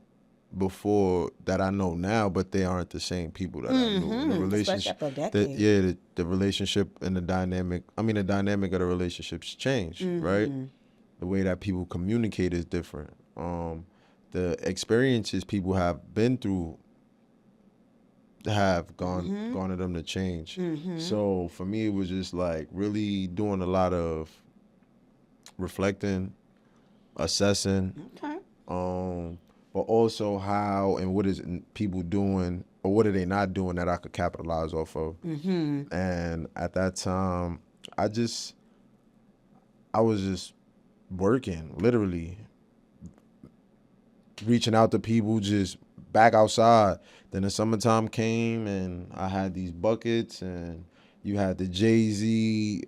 before that I know now, but they aren't the same people that I knew. And the Especially relationship, after a decade. the relationship and the dynamic of the relationships change, right? The way that people communicate is different. The experiences people have been through have gone to them to change. So for me, it was just like really doing a lot of reflecting, assessing, Okay. but also how and what is people doing or what are they not doing that I could capitalize off of. And at that time, I was just working, literally reaching out to people, just back outside. Then the summertime came and I had these buckets, and you had the Jay-Z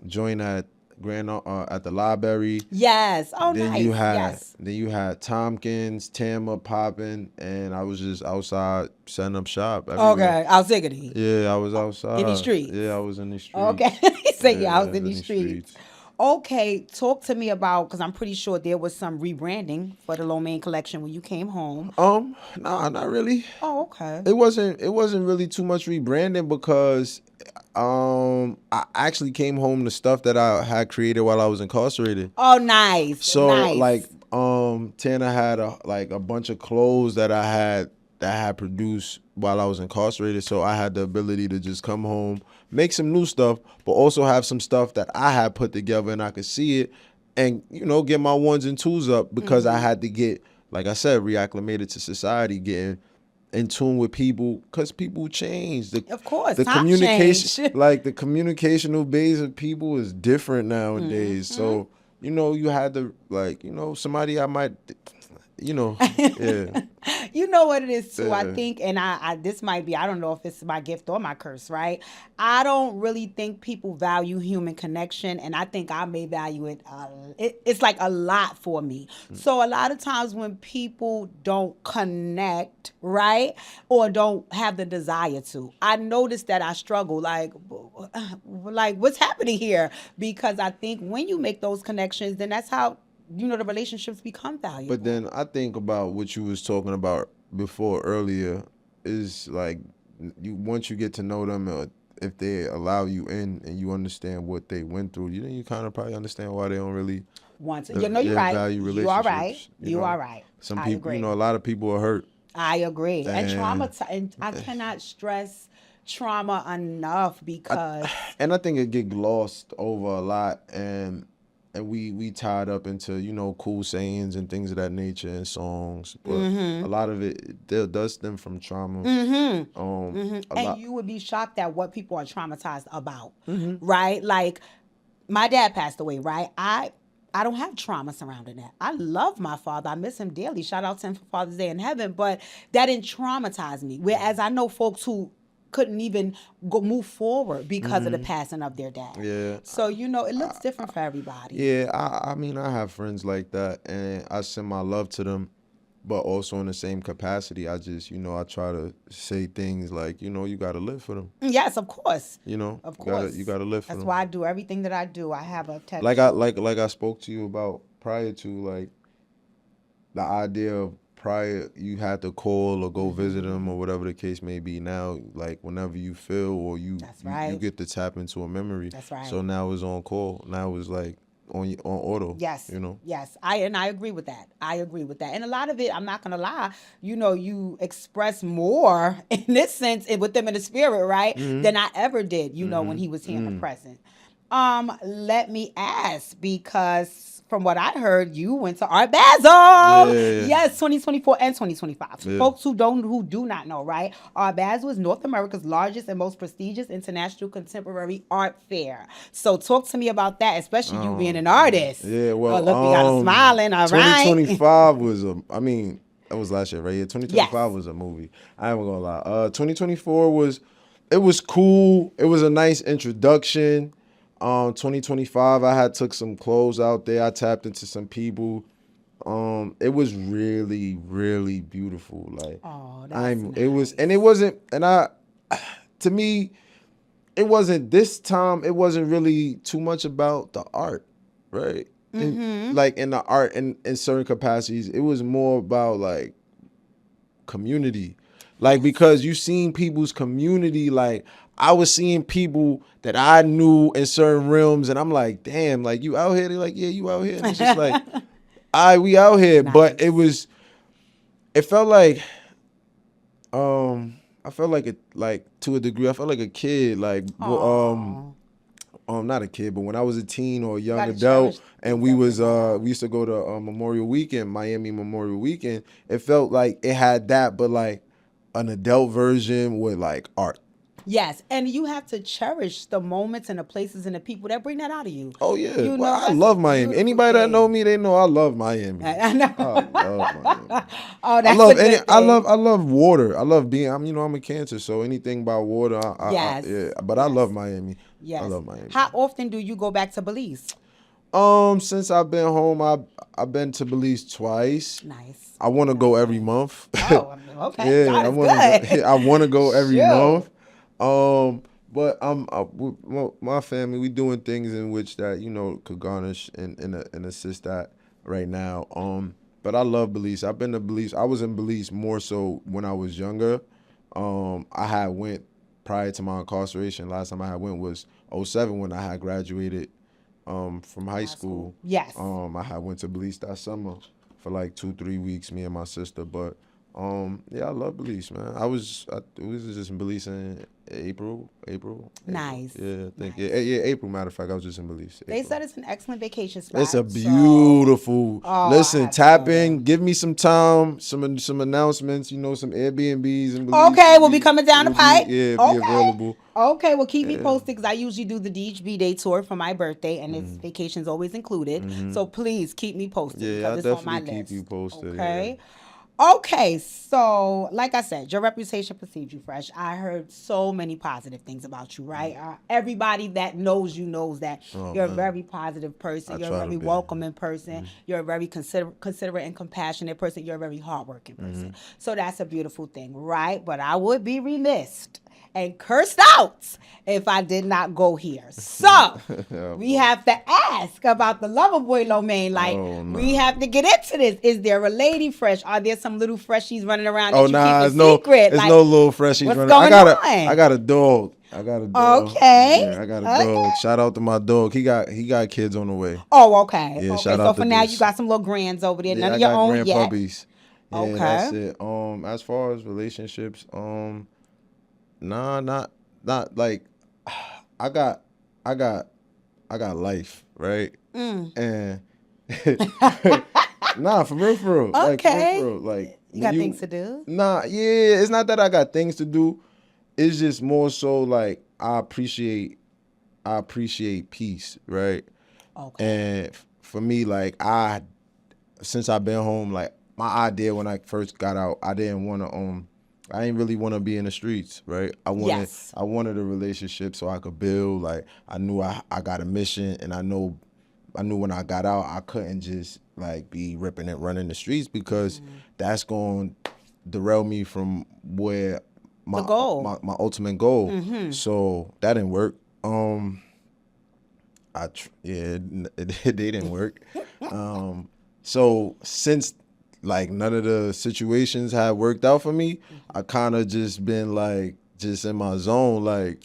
joint at at the library. Yes. Oh, Then nice. Yes. you had Tompkins, Tama popping, and I was just outside setting up shop everywhere. Okay. I was thinking Yeah, I was outside. in the streets. Yeah, I was in the streets. Okay. He said, yeah, I was I in the streets. Okay, talk to me about, because I'm pretty sure there was some rebranding for the Lomein Collection when you came home. Nah, not really. Oh, okay. It wasn't really too much rebranding because I actually came home to stuff that I had created while I was incarcerated. Oh, nice. So nice. like Tana had a bunch of clothes that I had produced while I was incarcerated. So I had the ability to just come home, make some new stuff, but also have some stuff that I had put together and I could see it and, get my ones and twos up because I had to get, like I said, reacclimated to society, getting in tune with people because people change. Of course, the time communication, change. like the communicational base of people is different nowadays. So you had to somebody I might, yeah. You know what it is too, I Yeah. think, and I this might be, I don't know if it's my gift or my curse, right? I don't really think people value human connection, and I think I may value it. It's like a lot for me. So a lot of times when people don't connect, right, or don't have the desire to, I notice that I struggle. Like what's happening here? Because I think when you make those connections, then that's how the relationships become valuable. But then I think about what you was talking about before earlier is like once you get to know them, if they allow you in and you understand what they went through, you kind of probably understand why they don't really You're right. value You are right. relationships. You are right. Some I people, agree. a lot of people are hurt. I agree. And And- and I cannot stress trauma enough because And I think it get glossed over a lot, and we tied up into cool sayings and things of that nature and songs, but a lot of it does stem from trauma. and you would be shocked at what people are traumatized about, right? Like my dad passed away, right? I don't have trauma surrounding that. I love my father. I miss him dearly. Shout out to him for Father's Day in heaven, but that didn't traumatize me. Whereas I know folks who couldn't even move forward because of the passing of their dad. Yeah. So, it looks different for everybody. Yeah, I mean, I have friends like that, and I send my love to them, but also in the same capacity, I just, I try to say things like, you got to live for them. Yes, of course. Of course. you got to live for That's them. why I do everything that I do. I have a tattoo. Like I spoke to you about prior to, like, the idea of prior you had to call or go visit them or whatever the case may be. Now, like, whenever you feel or you get to tap into a memory. That's right. So now it's on call. Now it's like on auto. Yes. Yes. I agree with that. And a lot of it, I'm not gonna lie, you express more in this sense with them in the spirit, right? Than I ever did, when he was here in the present. Let me ask, because from what I heard, you went to Art Basel. Yeah. Yes, 2024 and 2025. Yeah. Folks who do not know, right? Art Basel is North America's largest and most prestigious international contemporary art fair. So talk to me about that, especially you being an artist. Yeah, well, look, we got a smiling, all right? 2025 was that was last year, right? Yeah, 2025 Yes. was a movie. I ain't gonna lie. 2024 was cool. It was a nice introduction. 2025, I had took some clothes out there. I tapped into some people. It was really, really beautiful. Like, it was, and it wasn't, and to me, it wasn't this time. It wasn't really too much about the art, right? like in the art and in certain capacities, it was more about like community. Like, because you seen people's community, like I was seeing people that I knew in certain realms, and I'm like, damn, like you out here? They're like, yeah, you out here. And it's just like, we out here. Nice. But it felt like, I felt like it, like to a degree, I felt like a kid, like, not a kid, but when I was a teen or a young Gotta adult, cherish and things we that used to go to Memorial Weekend, Miami Memorial Weekend. It felt like it had that, but like an adult version with like art. Yes, and you have to cherish the moments and the places and the people that bring that out of you. Oh yeah, You well, know, I that's love a Miami. beautiful Anybody that thing. know me, they know I love Miami. I know. I love Miami. Oh, that's I love a good thing. I love water. I love being. I'm a Cancer, so anything about water. Yes. Yeah. But I love Miami. Yes. I love Miami. How often do you go back to Belize? Since I've been home, I've been to Belize twice. Nice. I want to go every month. Oh, okay. Yeah, God I is want good. to. I want to go every Sure. month. But my family, we doing things in which that could garnish and assist that right now. But I love Belize. I've been to Belize. I was in Belize more so when I was younger. I had went prior to my incarceration. Last time I had went was '07 when I had graduated from high school. Yes. I had went to Belize that summer for like 2-3 weeks, me and my sister. But yeah, I love Belize, man. We was just in Belize in April. Nice. Yeah, I think Nice. yeah, April. Matter of fact, I was just in Belize. They April. said it's an excellent vacation spot. It's a so- beautiful. Oh, I Listen, have to tap go in. there. Give me some time. Some announcements. Some Airbnbs and Belize. Okay, we'll be coming down the pipe. Yeah, Okay. be available. Okay, well, keep me posted because I usually do the DHB Day tour for my birthday, and it's vacations always included. So please keep me posted Yeah, because I'll it's on my definitely list. keep you posted. Okay. Okay, so like I said, your reputation precedes you, Fresh. I heard so many positive things about you, right? Everybody that knows you knows that you're a very positive person. You're a try to very be. welcoming person. You're a very considerate and compassionate person. You're a very hardworking person. So that's a beautiful thing, right? But I would be remiss and cursed out if I did not go here. So we have to ask about the lover boy Lomein. Like, we have to get into this. Is there a lady Fresh? Are there some little freshies running around that you keep it's a secret? It's no little freshies what's running. going on? I got a dog. Okay. Yeah, I got a dog. Shout out to my dog. He got kids on the way. Oh, okay. Yeah, okay. shout So out for to now, Deuce. you got some little grands over there. Yeah, None I of your got own grand yet. puppies. Yeah, Okay. that's it. As far as relationships, nah, not like I got life, right? And nah, for real. Like, Okay. for real. Like, You got things to do? Nah, yeah, it's not that I got things to do. It's just more so like I appreciate peace, right? Okay. And for me, like since I've been home, like my idea when I first got out, I didn't really want to be in the streets, right? I wanted a relationship so I could build. Like, I knew I got a mission, and I knew when I got out, I couldn't just like be ripping and running the streets because that's going to derail me from where my goal. my ultimate goal. So that didn't work. They didn't work. So since like none of the situations had worked out for me, I kind of just been like just in my zone, like.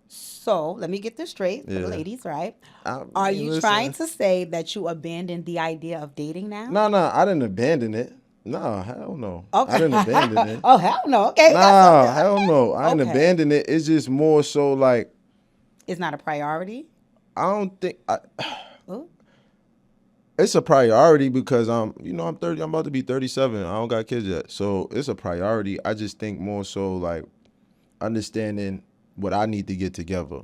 So let me get this straight for the ladies, right? Are you listen. trying to say that you abandoned the idea of dating now? No, I didn't abandon it. No, hell no. Okay. I didn't abandon it. Oh, hell no. Okay. Nah, hell no. I didn't Okay. abandon it. It's just more so like It's not a priority? I don't think Ooh. it's a priority because I'm 30. I'm about to be 37. I don't got kids yet, so it's a priority. I just think more so like understanding what I need to get together.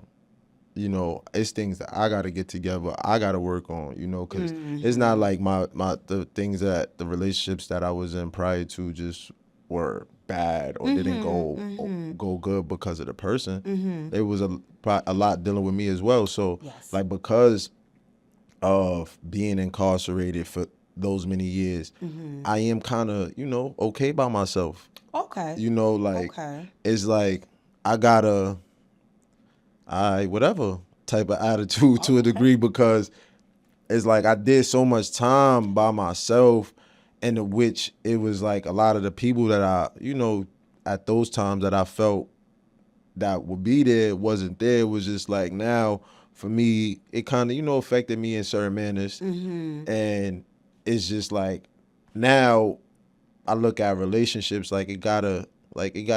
It's things that I got to get together. I got to work on. Because it's not like the things that the relationships that I was in prior to just were bad or didn't go good because of the person. There was a lot dealing with me as well. So like because of being incarcerated for those many years, I am kind of okay by myself. Okay. It's like I gotta whatever type of attitude to a degree because it's like I did so much time by myself, and in which it was like a lot of the people that I, at those times that I felt that would be there wasn't there. It was just like now for me, it kind of, affected me in certain manners. And it's just like now I look at relationships like it gotta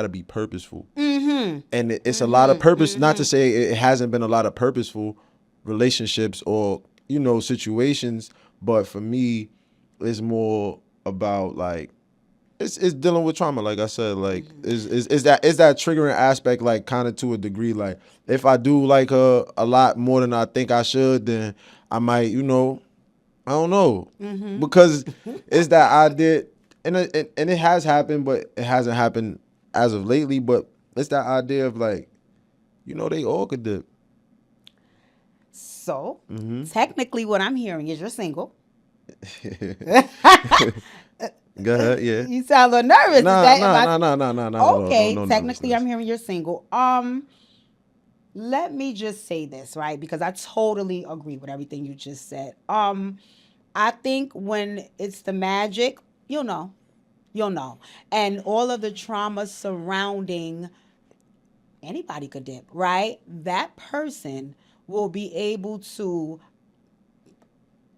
be purposeful. And it's a lot of purpose, not to say it hasn't been a lot of purposeful relationships or, situations, but for me, it's more about like, it's dealing with trauma, like I said, like is that triggering aspect, like kind of to a degree, like if I do like a lot more than I think I should, then I might, I don't know, because it's that idea, and it has happened, but it hasn't happened as of lately. But it's that idea of like, they all could dip. So technically, what I'm hearing is you're single. Go ahead, yeah. You sound a little nervous. No. Okay, no technically, nervousness. I'm hearing you're single. Let me just say this, right? Because I totally agree with everything you just said. I think when it's the magic, you'll know, and all of the trauma surrounding anybody could dip, right? That person will be able to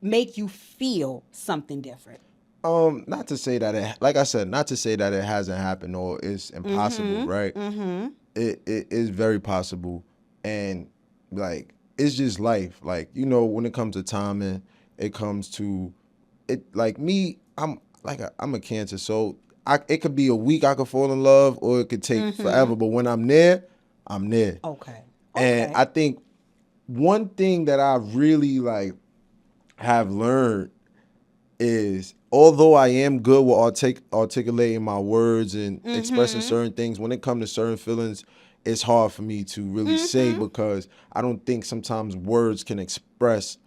make you feel something different. Not to say that it, like I said, not to say that it hasn't happened or it's impossible, right? It is very possible, and like it's just life. Like, when it comes to timing, it comes to it. Like me, I'm a Cancer, so it could be a week I could fall in love, or it could take forever. But when I'm there, I'm there. Okay. And I think one thing that I really like have learned is, although I am good with articulating my words and expressing certain things, when it comes to certain feelings, it's hard for me to really say, because I don't think sometimes words can express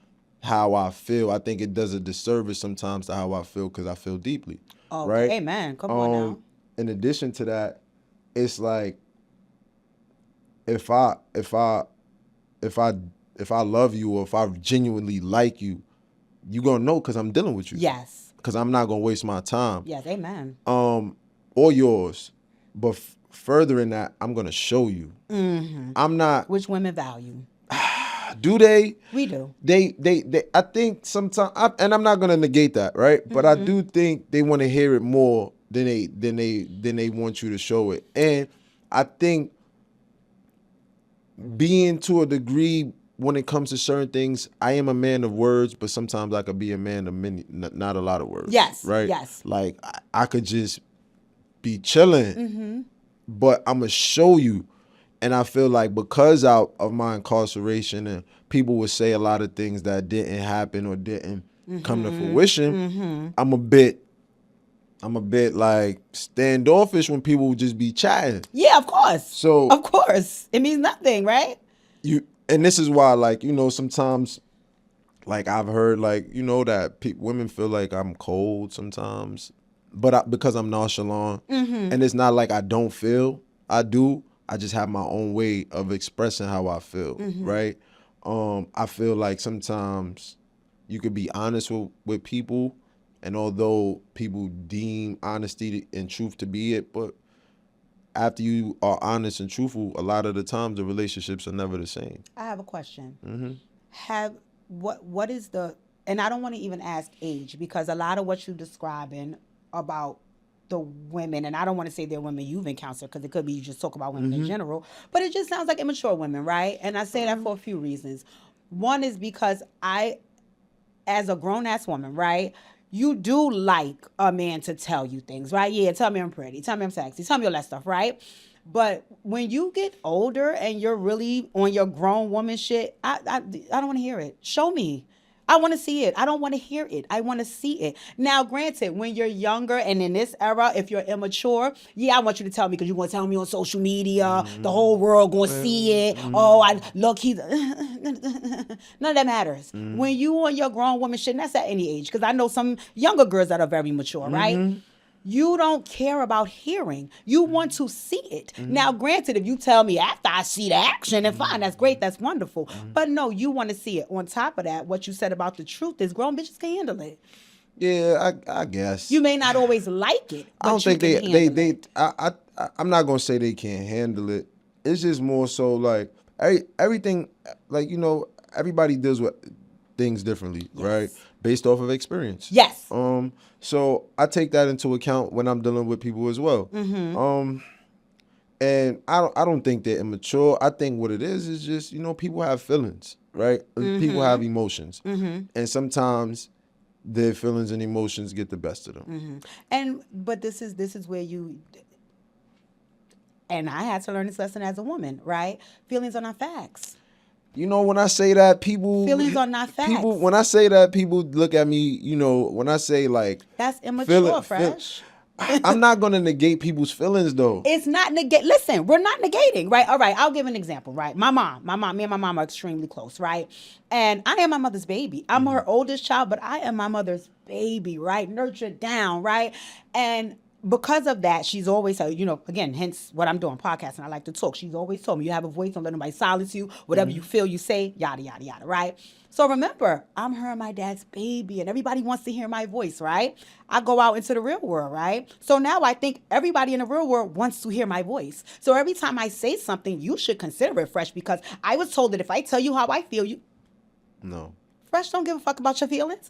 how I feel. I think it does a disservice sometimes to how I feel, because I feel deeply. Okay. Right? Amen. Come on now. In addition to that, it's like if I love you, or if I genuinely like you, you gonna know, because I'm dealing with you. Yes. Because I'm not gonna waste my time. Yes. Amen. Or yours. But further in that, I'm gonna show you. I'm not. Which women value. Do they? We do. They. I think sometimes, and I'm not gonna negate that, right? But I do think they want to hear it more than they want you to show it. And I think being to a degree, when it comes to certain things, I am a man of words, but sometimes I could be a man of many, not a lot of words. Yes. Right? Yes. Like I could just be chilling, but I'm going to show you. And I feel like because of my incarceration, and people would say a lot of things that didn't happen or didn't come to fruition, I'm a bit like standoffish when people would just be chatting. Yeah, of course. So of course, it means nothing, right? And this is why, like, sometimes, like, I've heard, like, that women feel like I'm cold sometimes, but because I'm nonchalant, and it's not like I don't feel, I do. I just have my own way of expressing how I feel, right? I feel like sometimes you could be honest with people, and although people deem honesty and truth to be it, but after you are honest and truthful, a lot of the times the relationships are never the same. I have a question. What is the, and I don't want to even ask age, because a lot of what you're describing about the women, and I don't want to say they're women you've encountered, because it could be you just talk about women in general, but it just sounds like immature women, right? And I say that for a few reasons. One is because I, as a grown-ass woman, right, you do like a man to tell you things, right? Yeah, tell me I'm pretty, tell me I'm sexy, tell me all that stuff, right? But when you get older and you're really on your grown woman shit, I don't want to hear it. Show me. I want to see it. I don't want to hear it. I want to see it. Now, granted, when you're younger and in this era, if you're immature, yeah, I want you to tell me, because you're going to tell me on social media, the whole world going to see it. Oh, I look, he's... None of that matters. When you on your grown woman shit, and that's at any age, because I know some younger girls that are very mature, right? You don't care about hearing. You want to see it. Now, granted, if you tell me after I see the action, then fine, that's great, that's wonderful. But no, you want to see it. On top of that, what you said about the truth is grown bitches can handle it. Yeah, I guess. You may not always like it, but I don't you think can handle it. I'm not gonna say they can't handle it. It's just more so like everything, like, you know, everybody deals with things differently, right? Based off of experience. Yes. So I take that into account when I'm dealing with people as well. And I don't think they're immature. I think what it is just, you know, people have feelings, right? People have emotions, and sometimes their feelings and emotions get the best of them. But this is where you, and I had to learn this lesson as a woman, right? Feelings are not facts. You know, when I say that, people... Feelings are not facts. When I say that, people look at me, you know, when I say, like... That's immature, Fresh. I'm not going to negate people's feelings, though. It's not negate. Listen, we're not negating, right? All right, I'll give an example, right? Me and my mom are extremely close, right? And I am my mother's baby. I'm her oldest child, but I am my mother's baby, right? Nurtured down, right? And because of that, she's always, you know, again, hence what I'm doing, podcasting. I like to talk. She's always told me, you have a voice, don't let nobody silence you. Whatever you feel, you say, yada, yada, yada, right? So remember, I'm her and my dad's baby, and everybody wants to hear my voice, right? I go out into the real world, right? So now I think everybody in the real world wants to hear my voice. So every time I say something, you should consider it, Fresh, because I was told that if I tell you how I feel, you... No. Fresh don't give a fuck about your feelings.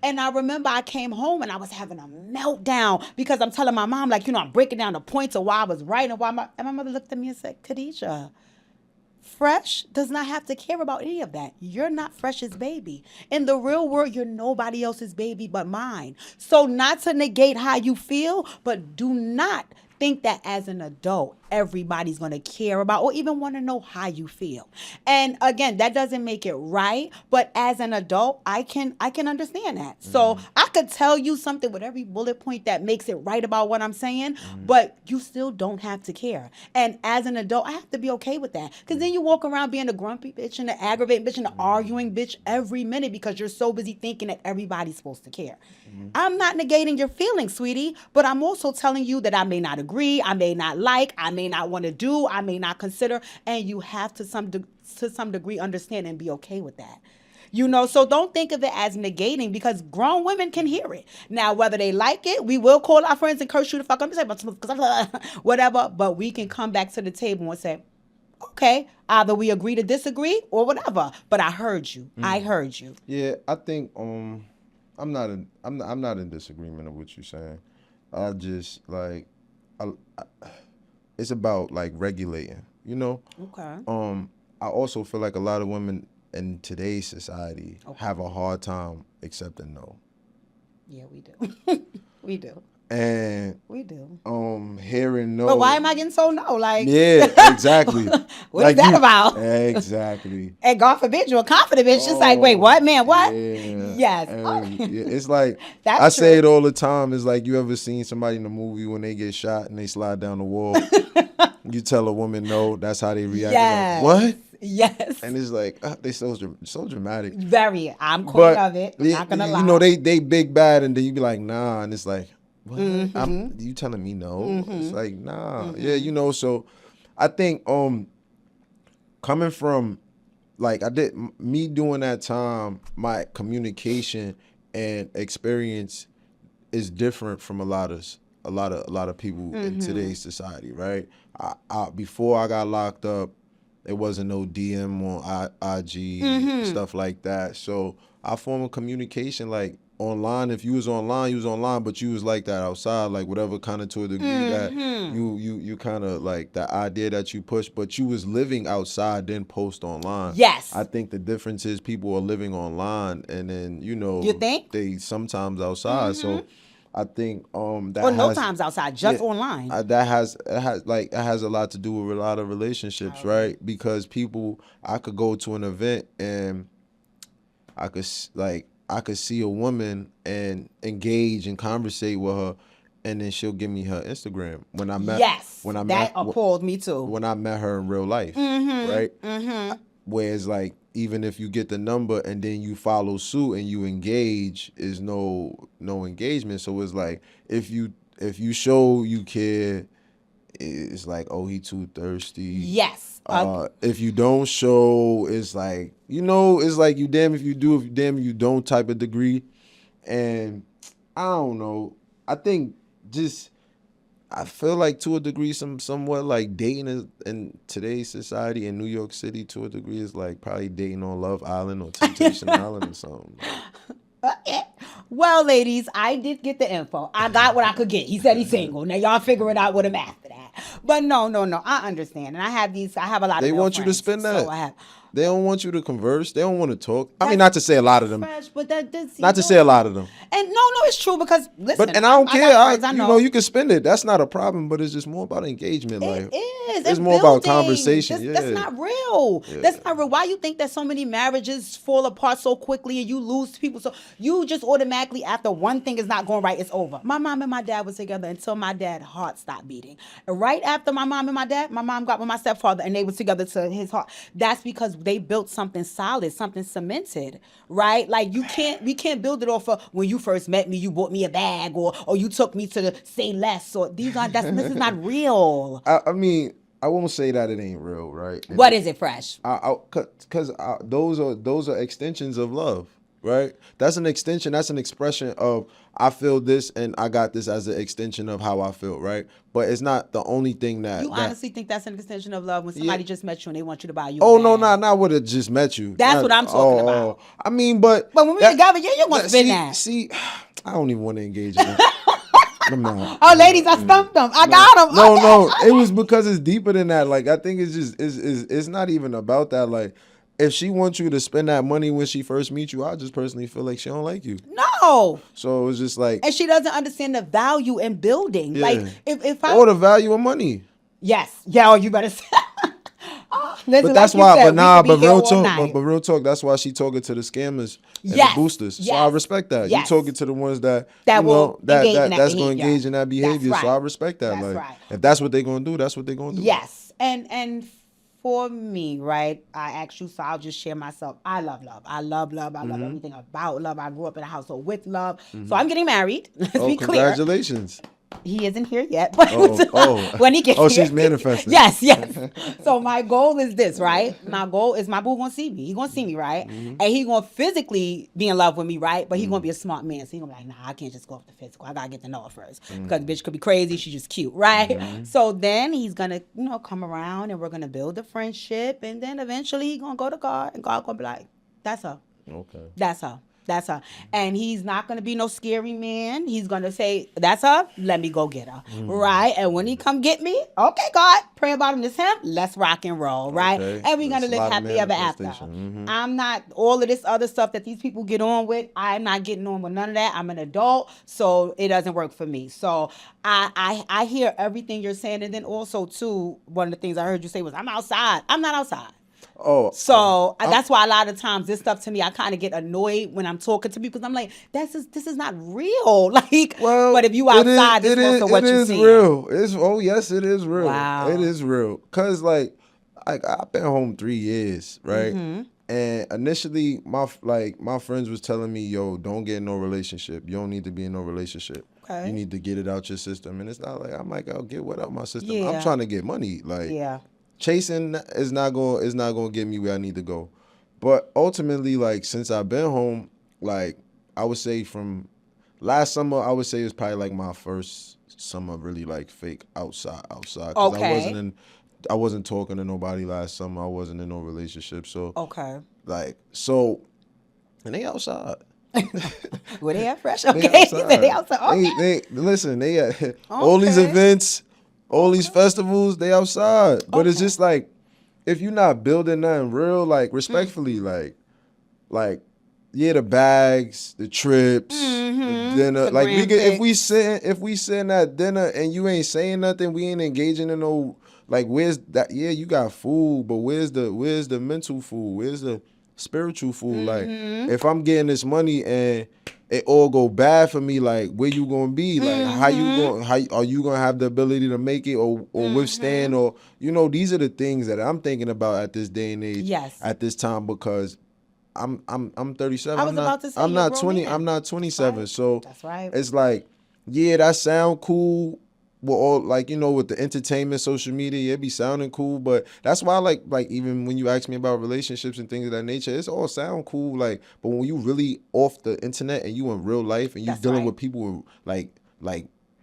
And I remember I came home and I was having a meltdown because I'm telling my mom, like, you know, I'm breaking down the points of why I was right and why and my mother looked at me and said, Khadijah, Fresh does not have to care about any of that. You're not Fresh's baby. In the real world, you're nobody else's baby but mine. So not to negate how you feel, but do not think that as an adult, everybody's going to care about or even want to know how you feel. And again, that doesn't make it right. But as an adult, I can understand that. So I could tell you something with every bullet point that makes it right about what I'm saying, but you still don't have to care. And as an adult, I have to be okay with that. Because then you walk around being a grumpy bitch and an aggravating bitch and an arguing bitch every minute because you're so busy thinking that everybody's supposed to care. I'm not negating your feelings, sweetie, but I'm also telling you that I may not agree, I may not like, I may not want to do, I may not consider, and you have to some degree understand and be okay with that. You know, so don't think of it as negating because grown women can hear it. Now, whether they like it, we will call our friends and curse you the fuck up and say, whatever, but we can come back to the table and say, okay, either we agree to disagree or whatever, but I heard you. I heard you. Yeah, I think I'm not in disagreement of what you're saying. I just like it's about like regulating, you know? Okay. I also feel like a lot of women in today's society have a hard time accepting no. Yeah, we do. We do. And we do. Hearing no. But why am I getting so no? Like, yeah, exactly. What like is that about? Exactly. And God forbid you're a confident bitch. Just like, wait, what, man? What? Yeah. Yes. It's like That's I true. say it all the time. It's like you ever seen somebody in a movie when they get shot and they slide down the wall. You tell a woman no, that's how they react. Yes. Like, what? Yes. And it's like they so dramatic. Very. I'm queen of it. I'm not gonna lie. You know they big bad, and then you be like nah, and it's like. What? You telling me no? It's like nah. Yeah, you know. So, I think coming from like me doing that time, my communication and experience is different from a lot of people in today's society, right? I before I got locked up, there wasn't no DM on IG stuff like that. So I form a communication like. Online, if you was online, but you was like that outside, like whatever kind of to a degree that you kind of like the idea that you push, but you was living outside, then post online. Yes. I think the difference is people are living online, and then you think they sometimes outside. So I think that or no times outside, just online. That has a lot to do with a lot of relationships, right? Because I could go to an event and I could see a woman and engage and conversate with her, and then she'll give me her Instagram when I met. Yes, that appalled me too. When I met her in real life, right? Whereas, like, even if you get the number and then you follow suit and you engage, is no engagement. So it's like if you if you show you care, it's like, oh, he too thirsty. Yes. If you don't show, it's like, it's like you damn if you do, if you damn if you don't type of degree. And I don't know. I think I feel like to a degree, somewhat like dating in today's society in New York City to a degree is like probably dating on Love Island or Temptation Island or something. Well, ladies, I did get the info. I got what I could get. He said he's single. Now y'all figure it out with him after that. But no. I understand. And I have a lot of They male want you to friends, spend that. So I have. They don't want you to converse. They don't want to talk. I mean, not to say a lot of them. Fresh, but that's Not to say a lot of them. And no, it's true because listen. But and I don't care. got friends, I know. You can spend it. That's not a problem. But it's just more about engagement. Like It is. It's And more about building. conversation. That's not real. Yeah. That's not real. Why you think that so many marriages fall apart so quickly and you lose people? So you just automatically, after one thing is not going right, it's over. My mom and my dad was together until my dad's heart stopped beating. And right after my mom and my dad, my mom got with my stepfather and they were together to his heart. That's because they built something solid, something cemented, right? Like we can't build it off of when you first met me, you bought me a bag or you took me to the Say Less or this is not real. I mean, I won't say that it ain't real, right? What is it, Fresh? Because those are extensions of love, right? That's an extension. That's an expression of I feel this and I got this as an extension of how I feel, right? But it's not the only thing that. You honestly think that's an extension of love when somebody just met you and they want you to buy you? Oh a no, bag? not would have just met you. That's what I'm talking about. I mean, but when we're together, you're gonna spend that. See, I don't even want to engage in that. I'm not. Oh, ladies, I stumped them. I got them. No, it was because it's deeper than that. Like I think it's just it's not even about that. Like if she wants you to spend that money when she first meets you, I just personally feel like she don't like you. No. So it's just like, and she doesn't understand the value in building. Yeah. Like if I or the value of money. Yes, yeah, you better say. Listen, But that's like you why. said, But nah. we could But be here real all talk. night. But real talk. That's why she talking to the scammers and Yes, the boosters. So yes, I respect that. yes. You talking to the ones that will engage in that that's going to behavior. engage in that behavior. That's So I right. respect that. That's like right. if that's what they're going to do, that's what they're going to do. Yes, and for me, right, I asked you, so I'll just share myself. I love love. I love love. I love everything about love. I grew up in a household with love. So I'm getting married. Let's be clear. Congratulations. He isn't here yet, but when he gets Oh, here, she's manifesting. Yes. So my goal is this, right? My goal is my boo gonna see me. He gonna see me, right? And he gonna physically be in love with me, right? But he gonna be a smart man, so he gonna be like, nah, I can't just go off the physical. I gotta get to know her first because the bitch could be crazy. She's just cute, right? So then he's gonna, come around and we're gonna build a friendship, and then eventually he gonna go to God, and God gonna be like, that's her. Okay. That's her. That's her. And he's not going to be no scary man. He's going to say, that's her. Let me go get her. Right? And when he come get me, okay, God, pray about him. This him. Let's rock and roll. Right? Okay. And we're going to That's a live lot of happy ever after. manifestation. I'm not, all of this other stuff that these people get on with, I'm not getting on with none of that. I'm an adult, so it doesn't work for me. So I hear everything you're saying. And then also, too, one of the things I heard you say was, I'm outside. I'm not outside. Oh, So that's why a lot of times this stuff to me, I kind of get annoyed when I'm talking to people because I'm like, this is not real. Like, well, but if you outside, this is also what you see. It is real. Yes, it is real. Wow. It is real. Cause like I've been home 3 years, right? And initially, my friends was telling me, yo, don't get in no relationship. You don't need to be in no relationship. Okay. You need to get it out your system. And it's not like I'm like, I'll get what out my system. Yeah. I'm trying to get money. Like, Yeah. chasing is not going to get me where I need to go. But ultimately, like, since I've been home, like, I would say from last summer, I would say it was probably like my first summer really like fake outside. 'Cause Okay. I wasn't talking to nobody last summer. I wasn't in no relationship. So Okay. And they outside. Were they at Fresh? They Okay. outside. They outside. Okay. Listen, they at all these events, all these festivals, they outside. But it's just like, if you're not building nothing real, like respectfully, like yeah, the bags, the trips, the dinner. The Like grand if we sitting at dinner and you ain't saying nothing, we ain't engaging in no, like, where's that? Yeah, you got food, but where's the mental food? Where's the spiritual food? Like, if I'm getting this money and it all go bad for me, like, where you gonna be? Like, how are you gonna have the ability to make it or withstand? Or, these are the things that I'm thinking about at this day and age. Yes. At this time, because I'm 37. I was about to say, I'm you're a not grown 20. man. I'm not 27. Right. So That's right. it's like, yeah, that sound cool. Well, all like with the entertainment, social media, it be sounding cool. But that's why, like even when you ask me about relationships and things of that nature, it's all sound cool. Like, but when you really off the internet and you in real life and you That's dealing right. with people like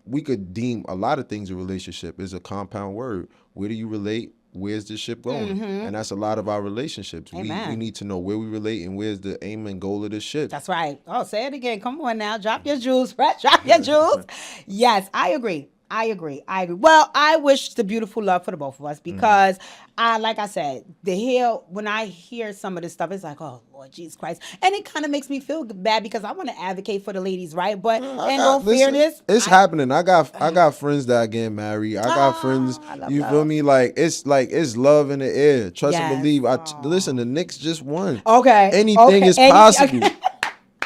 we could deem a lot of things a relationship is a compound word. Where do you relate? Where's the ship going? And that's a lot of our relationships. We Amen. need to know where we relate and where's the aim and goal of the ship. That's right. Oh, say it again. Come on now. Drop your jewels, right? Drop your jewels. Yes, I agree. I agree. Well, I wish the beautiful love for the both of us because like I said, when I hear some of this stuff, it's like, oh Lord Jesus Christ. And it kind of makes me feel bad because I want to advocate for the ladies, right? But in all fairness, it's happening. I got friends that are getting married. I got friends. I love You feel love. me? Like it's love in the air. Trust and Yes. believe. Listen. The Knicks just won. Okay. Anything is possible.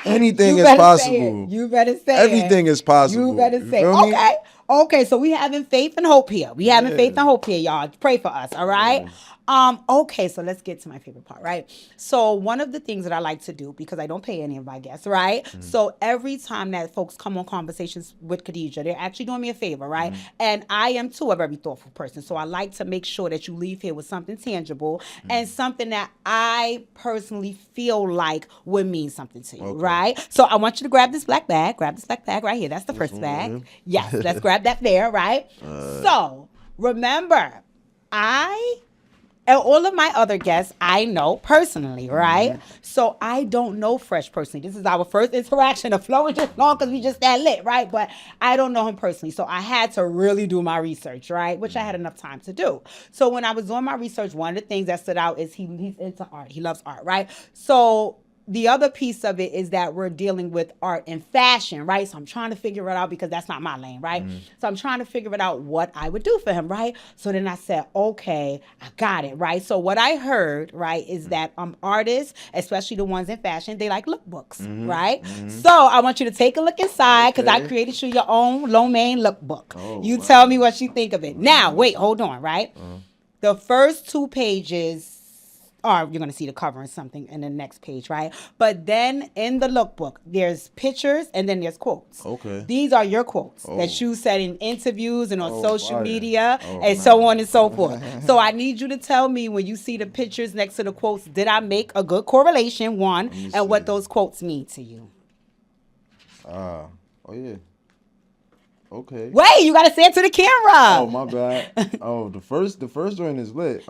Anything You is better possible. say it. You better say Everything it. is possible. You better You say feel me? okay. Okay, so we having faith and hope here. We having faith and hope here, y'all. Pray for us, all right? Okay, so let's get to my favorite part, right? So one of the things that I like to do, because I don't pay any of my guests, right? So every time that folks come on Conversations with Khadijah, they're actually doing me a favor, right? And I am too a very thoughtful person. So I like to make sure that you leave here with something tangible and something that I personally feel like would mean something to you, right? So I want you to grab this black bag. Grab this black bag right here. That's the first bag. Yes, let's grab that there, right? So remember, and all of my other guests, I know personally, right? So I don't know Fresh personally. This is our first interaction. The flow is just long because we just that lit, right? But I don't know him personally. So I had to really do my research, right? Which I had enough time to do. So when I was doing my research, one of the things that stood out is he's into art. He loves art, right? So the other piece of it is that we're dealing with art and fashion, right? So I'm trying to figure it out because that's not my lane, right? So I'm trying to figure it out what I would do for him, right? So then I said, okay, I got it, right? So what I heard, right, is that artists, especially the ones in fashion, they like lookbooks, right? So I want you to take a look inside because I created you your own Lomein lookbook. You tell me what you think of it. Now, wait, hold on, right? The first 2 pages or you're going to see the cover and something in the next page, right? But then in the lookbook, there's pictures and then there's quotes. Okay. These are your quotes that you said in interviews and on social fire. media and so on and so forth. So I need you to tell me when you see the pictures next to the quotes, did I make a good correlation, one, and what those quotes mean to you? Oh yeah. Okay. Wait, you gotta say it to the camera. Oh, my bad. Oh, the first joint is lit.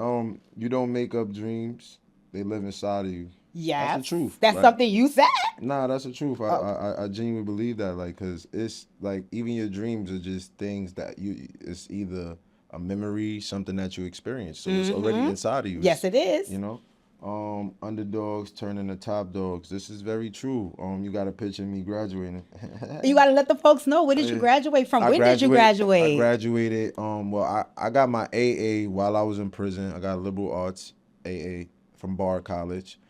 You don't make up dreams; they live inside of you. Yes. That's the truth. That's right? something you said? Nah, that's the truth. I genuinely believe that, like, cause it's like even your dreams are just things that it's either a memory, something that you experience, so it's already inside of you. Yes, it is. You know. Underdogs turning to top dogs. This is very true. You got a picture of me graduating. You got to let the folks know, where did you graduate from? When did you graduate? I graduated. Well, I got my AA while I was in prison. I got liberal arts AA from Bard College,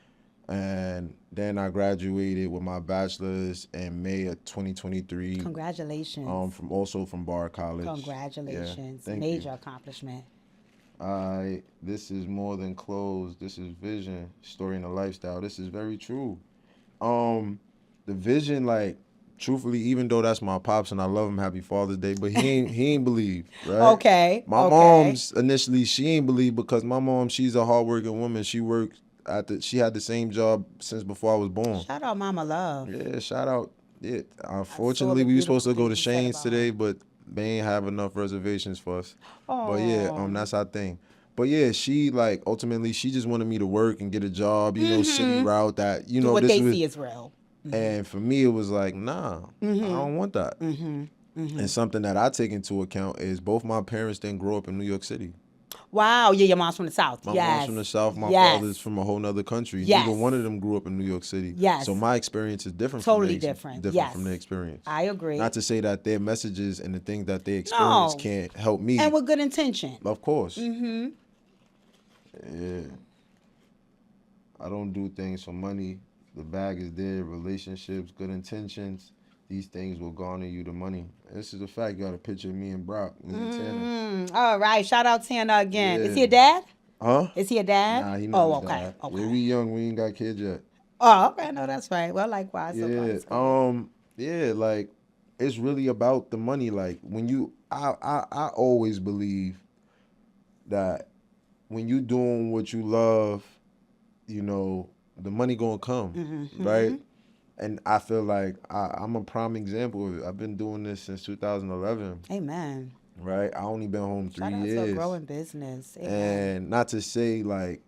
and then I graduated with my bachelor's in May of 2023. Congratulations. From Bard College. Congratulations. Yeah, Major accomplishment. This is more than clothes. This is vision, story, and a lifestyle. This is very true. The vision, like, truthfully, even though that's my pops and I love him, happy Father's Day, but he ain't believe, right? Okay. My mom's initially, she ain't believe because my mom, she's a hardworking woman. She worked she had the same job since before I was born. Shout out Mama Love. Yeah, shout out. Yeah, unfortunately, we were supposed to go to Shane's today, but they ain't have enough reservations for us. Oh. But yeah, that's our thing. But yeah, she like ultimately she just wanted me to work and get a job, city route that Do what they see is real. And for me, it was like, nah, I don't want that. And something that I take into account is both my parents didn't grow up in New York City. Wow, yeah, your mom's from the South. My mom's from the South. My father's from a whole nother country. Neither one of them grew up in New York City. Yes. So my experience is different. Totally different. From their experience. I agree. Not to say that their messages and the things that they experience can't help me. And with good intention. Of course. Yeah. I don't do things for money. The bag is there. Relationships, good intentions. These things will garner you the money. This is a fact. You got a picture of me and Brock. All right. Shout out Tana again. Yeah. Is he a dad? Huh? Is he a dad? Nah, he not a dad. Okay. Yeah, we young. We ain't got kids yet. Oh, okay. No, that's right. Well, likewise. Yeah. Yeah, like it's really about the money. Like when you, I always believe that when you doing what you love, you know, the money gonna come, right? And I feel like I'm a prime example of it. I've been doing this since 2011. Amen. Right? I only been home 3 Shout out years. to a growing business. Amen. And not to say like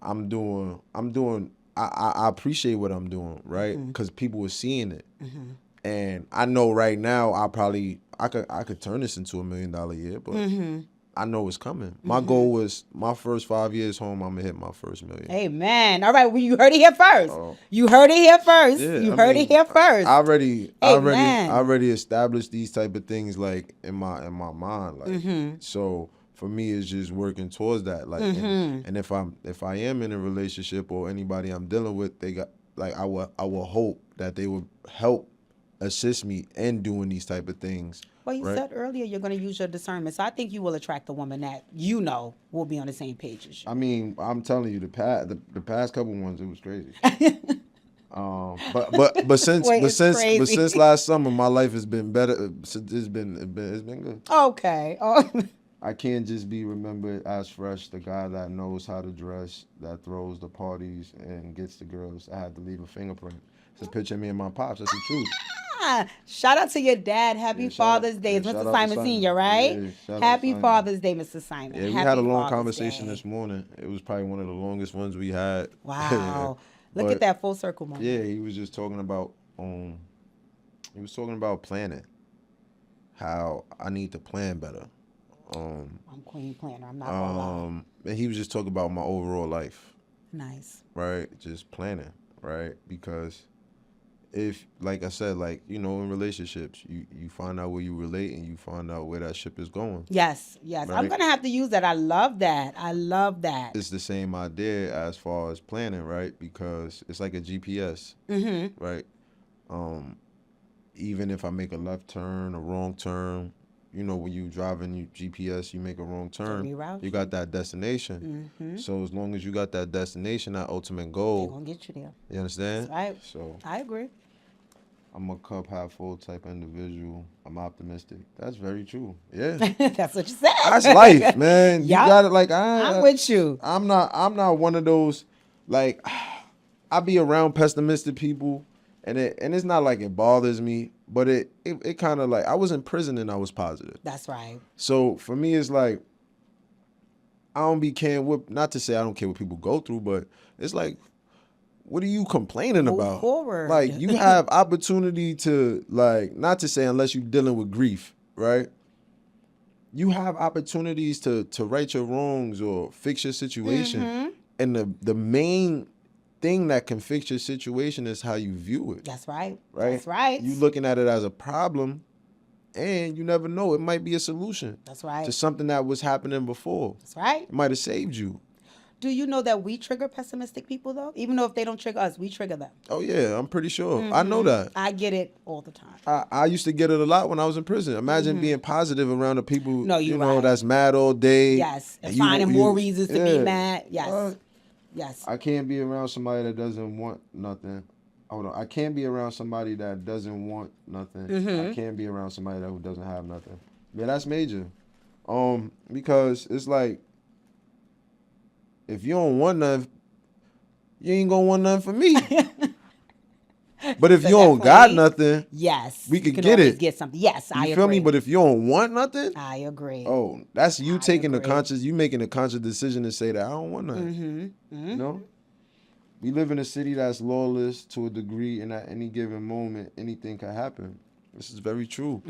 I'm doing I appreciate what I'm doing, right? Because people are seeing it. And I know right now I could turn this into $1 million a year, but I know it's coming. My goal was my first 5 years home, I'm gonna hit my first million. Amen. All right, well, you heard it here first. You heard it here first. Yeah, You heard it here first. I already Amen. established these type of things like in my mind, like so for me it's just working towards that, like and if I am in a relationship or anybody I'm dealing with, they got like I will hope that they will help assist me in doing these type of things. Well, you right? said earlier you're going to use your discernment, so I think you will attract a woman that you know will be on the same page as you. I mean, I'm telling you, the past couple ones, it was crazy. But since last summer, my life has been better. It's been good. Okay. Oh. I can't just be remembered as fresh, the guy that knows how to dress, that throws the parties and gets the girls. I had to leave a fingerprint. It's a picture of me and my pops. That's the truth. Shout out to your dad. Happy Father's Day. It's Mr. Simon Sr., right? Happy Father's Day, Mr. Simon. Yeah, we had a long conversation this morning. It was probably one of the longest ones we had. Wow. Look at that full circle moment. Yeah, he was just talking about planning. How I need to plan better. I'm queen planner. I'm not gonna lie. And he was just talking about my overall life. Nice. Right? Just planning, right? Because if, like I said, like, you know, in relationships, you find out where you relate and you find out where that ship is going. Yes. Right? I'm going to have to use that. I love that. It's the same idea as far as planning, right? Because it's like a GPS, right? Even if I make a left turn, a wrong turn, you know, when you driving your GPS, you make a wrong turn, you got that destination. So as long as you got that destination, that ultimate goal, they're going to get you there. You understand? That's right. So I agree. I'm a cup half full type individual. I'm optimistic. That's very true. Yeah. That's what you said. That's life, man. You got it. Like I'm with you. I'm not one of those, like, I be around pessimistic people and it's not like it bothers me, but it kind of like, I was in prison and I was positive. That's right. So for me, it's like, I don't be caring what, not to say I don't care what people go through, but it's like, what are you complaining about? Forward. Like, you have opportunity to, like, not to say unless you're dealing with grief, right? You have opportunities to right your wrongs or fix your situation. And the main thing that can fix your situation is how you view it. That's right. Right? That's right. You looking at it as a problem, and you never know. It might be a solution. That's right. To something that was happening before. That's right. It might have saved you. Do you know that we trigger pessimistic people, though? Even though if they don't trigger us, we trigger them. Oh, yeah. I'm pretty sure. I know that. I get it all the time. I used to get it a lot when I was in prison. Imagine being positive around the people, you know, right. that's mad all day. Yes. And finding more reasons to be mad. Yes. Yes. I can't be around somebody that doesn't want nothing. Hold on. I can't be around somebody that doesn't want nothing. I can't be around somebody that doesn't have nothing. Yeah, that's major. Because it's like, if you don't want nothing, you ain't gonna want nothing from me. But if you don't got nothing, yes, we could get it. Get something. Yes, I agree. You feel me? But if you don't want nothing, I agree. Oh, that's you taking the conscious. You making a conscious decision to say that I don't want nothing. You know, we live in a city that's lawless to a degree, and at any given moment, anything can happen. This is very true.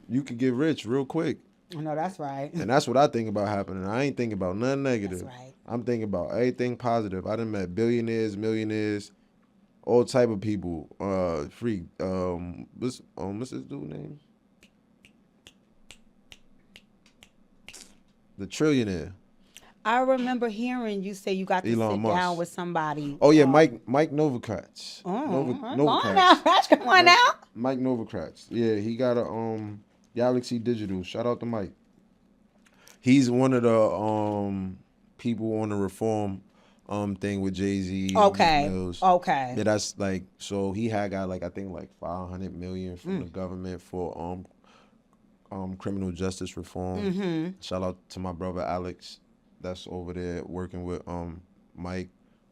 You could get rich real quick. No, that's right. And that's what I think about happening. I ain't thinking about nothing negative. That's right. I'm thinking about everything positive. I done met billionaires, millionaires, all type of people. Free. What's this dude's name? The trillionaire. I remember hearing you say you got to Elon sit Musk. down with somebody. Oh yeah, Mike Novogratz. Come on now, come on now. Mike Novogratz. Yeah, he got a Galaxy Digital. Shout out to Mike. He's one of the people on the reform thing with Jay-Z. Okay. And Mills. Okay. Yeah, that's like, so he had got like, I think like 500 million from the government for criminal justice reform. Shout out to my brother Alex, that's over there working with Mike.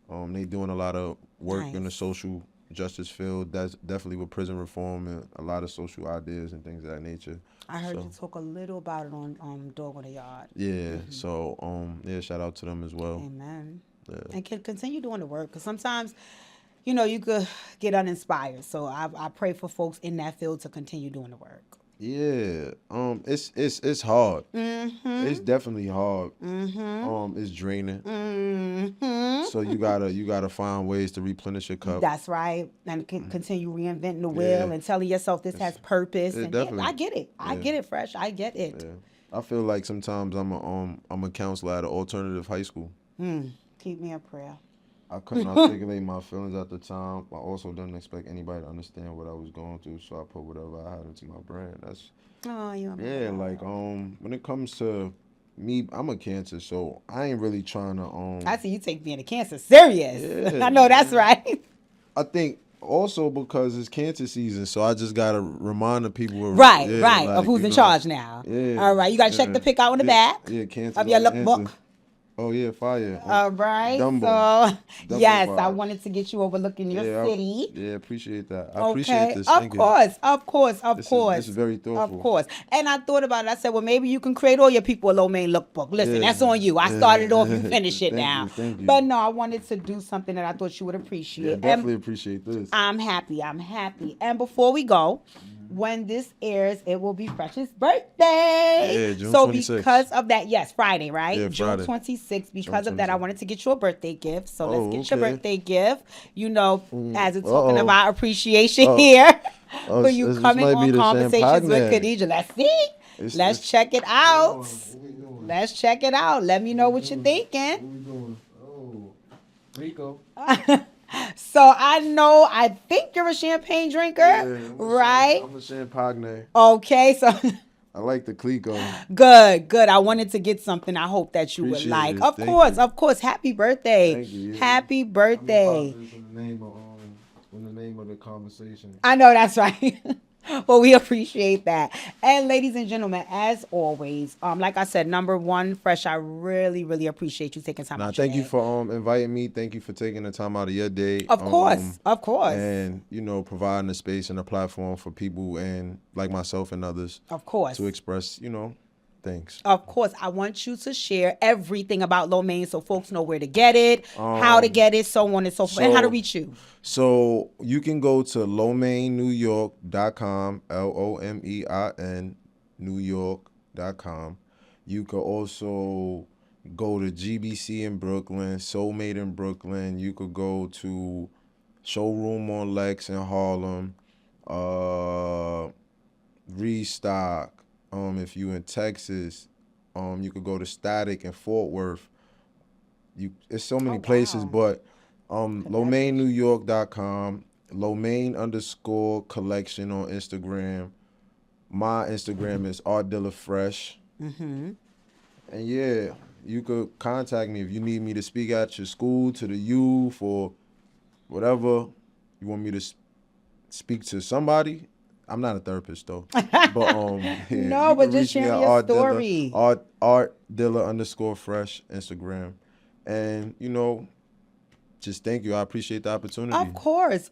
They doing a lot of work in the social justice field. That's definitely with prison reform and a lot of social ideas and things of that nature. I heard you talk a little about it on Dog on the Yard. Yeah. So yeah, shout out to them as well. Amen. Yeah. And can continue doing the work, because sometimes, you know, you could get uninspired. So I pray for folks in that field to continue doing the work. Yeah, it's hard. It's definitely hard. It's draining. So you gotta find ways to replenish your cup. That's right, and continue reinventing the wheel and telling yourself this has purpose. And I get it. I get it, Fresh. I get it. Yeah. I feel like sometimes I'm a counselor at an alternative high school. Keep me in prayer. I couldn't articulate my feelings at the time. I also didn't expect anybody to understand what I was going through, so I put whatever I had into my brain. That's like when it comes to me, I'm a Cancer, so I ain't really trying to I see you take being a Cancer serious. Yeah, I know that's right. I think also because it's Cancer season, so I just gotta remind the people right, like, of who's in charge now. Yeah. All right, you gotta check the pick out in the back. Yeah, Cancer of your lookbook. Oh yeah, fire. All right. Dumbo. So yes, I wanted to get you overlooking your city. Yeah, appreciate that. I appreciate this. Of course. This is very thoughtful. Of course. And I thought about it. I said, well, maybe you can create all your people a Lomein lookbook. Listen, that's on you. I started off, you finish it now. Thank you. But no, I wanted to do something that I thought you would appreciate. Yeah, definitely appreciate this. I'm happy. And before we go, when this airs, it will be Fresh's birthday. Yeah, June so 26th. Because of that, yes, Friday, right? Yeah, June Friday. 26th. Because of that, I wanted to get you a birthday gift. So let's get your okay. birthday gift. You know, as it's talking about appreciation here for you coming on Conversations with Khadijah. Let's see. Let's check it out. Let's check it out. Let me know what you're thinking. What we doing? Oh, Rico. So I think you're a champagne drinker, right? I'm a champagne. Okay, so I like the Clico. Good. I wanted to get something I hope that you would like. It. Of course. Happy birthday. Thank you. Happy birthday. In the name of the conversation. I know that's right. Well, we appreciate that. And ladies and gentlemen, as always, like I said, number one, Fresh, I really, really appreciate you taking time out. Thank you for inviting me. Thank you for taking the time out of your day. Of course. And, providing a space and a platform for people and like myself and others. Of course. To express, things. Of course. I want you to share everything about Lomein so folks know where to get it, how to get it, so on and so forth, and how to reach you. So you can go to LomeinNewYork.com, LOMEIN, NewYork.com. You could also go to GBC in Brooklyn, Soulmate in Brooklyn. You could go to Showroom on Lex in Harlem, Restock. If you in Texas, you could go to Static in Fort Worth. It's so many places, but LomeinNewYork.com, Lomein _collection on Instagram. My Instagram is artdillerfresh. And yeah, you could contact me if you need me to speak at your school, to the youth, or whatever. You want me to speak to somebody? I'm not a therapist though. But no, but just share your story. Art Diller _fresh Instagram. And just thank you. I appreciate the opportunity. Of course.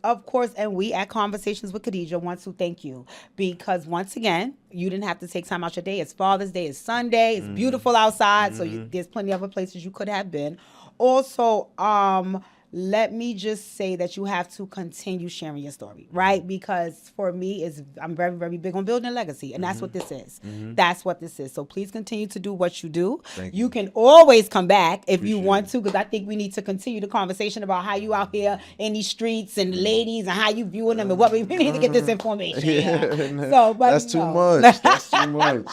And we at Conversations with Khadijah want to thank you because once again, you didn't have to take time out your day. It's Father's Day. It's Sunday. It's beautiful outside. So there's plenty of other places you could have been. Also, let me just say that you have to continue sharing your story, right? Because for me, I'm very, very big on building a legacy, and that's what this is. That's what this is. So please continue to do what you do. Thank you can always come back if you want to, because I think we need to continue the conversation about how you out here in these streets and ladies and how you viewing them and what we need to get this information. That's too much. That's too much.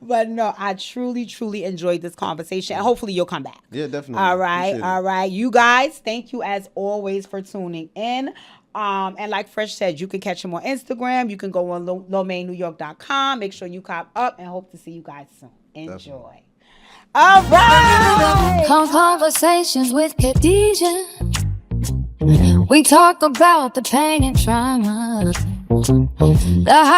But no, I truly, truly enjoyed this conversation. And hopefully you'll come back. Yeah, definitely. All right. You guys, thank you as always for tuning in. And like Fresh said, you can catch him on Instagram. You can go on LomeinNewYork.com. Make sure you cop up and hope to see you guys soon. Enjoy. Definitely. All right. CALMversations with Khadijah. We talk about the pain and trauma, the high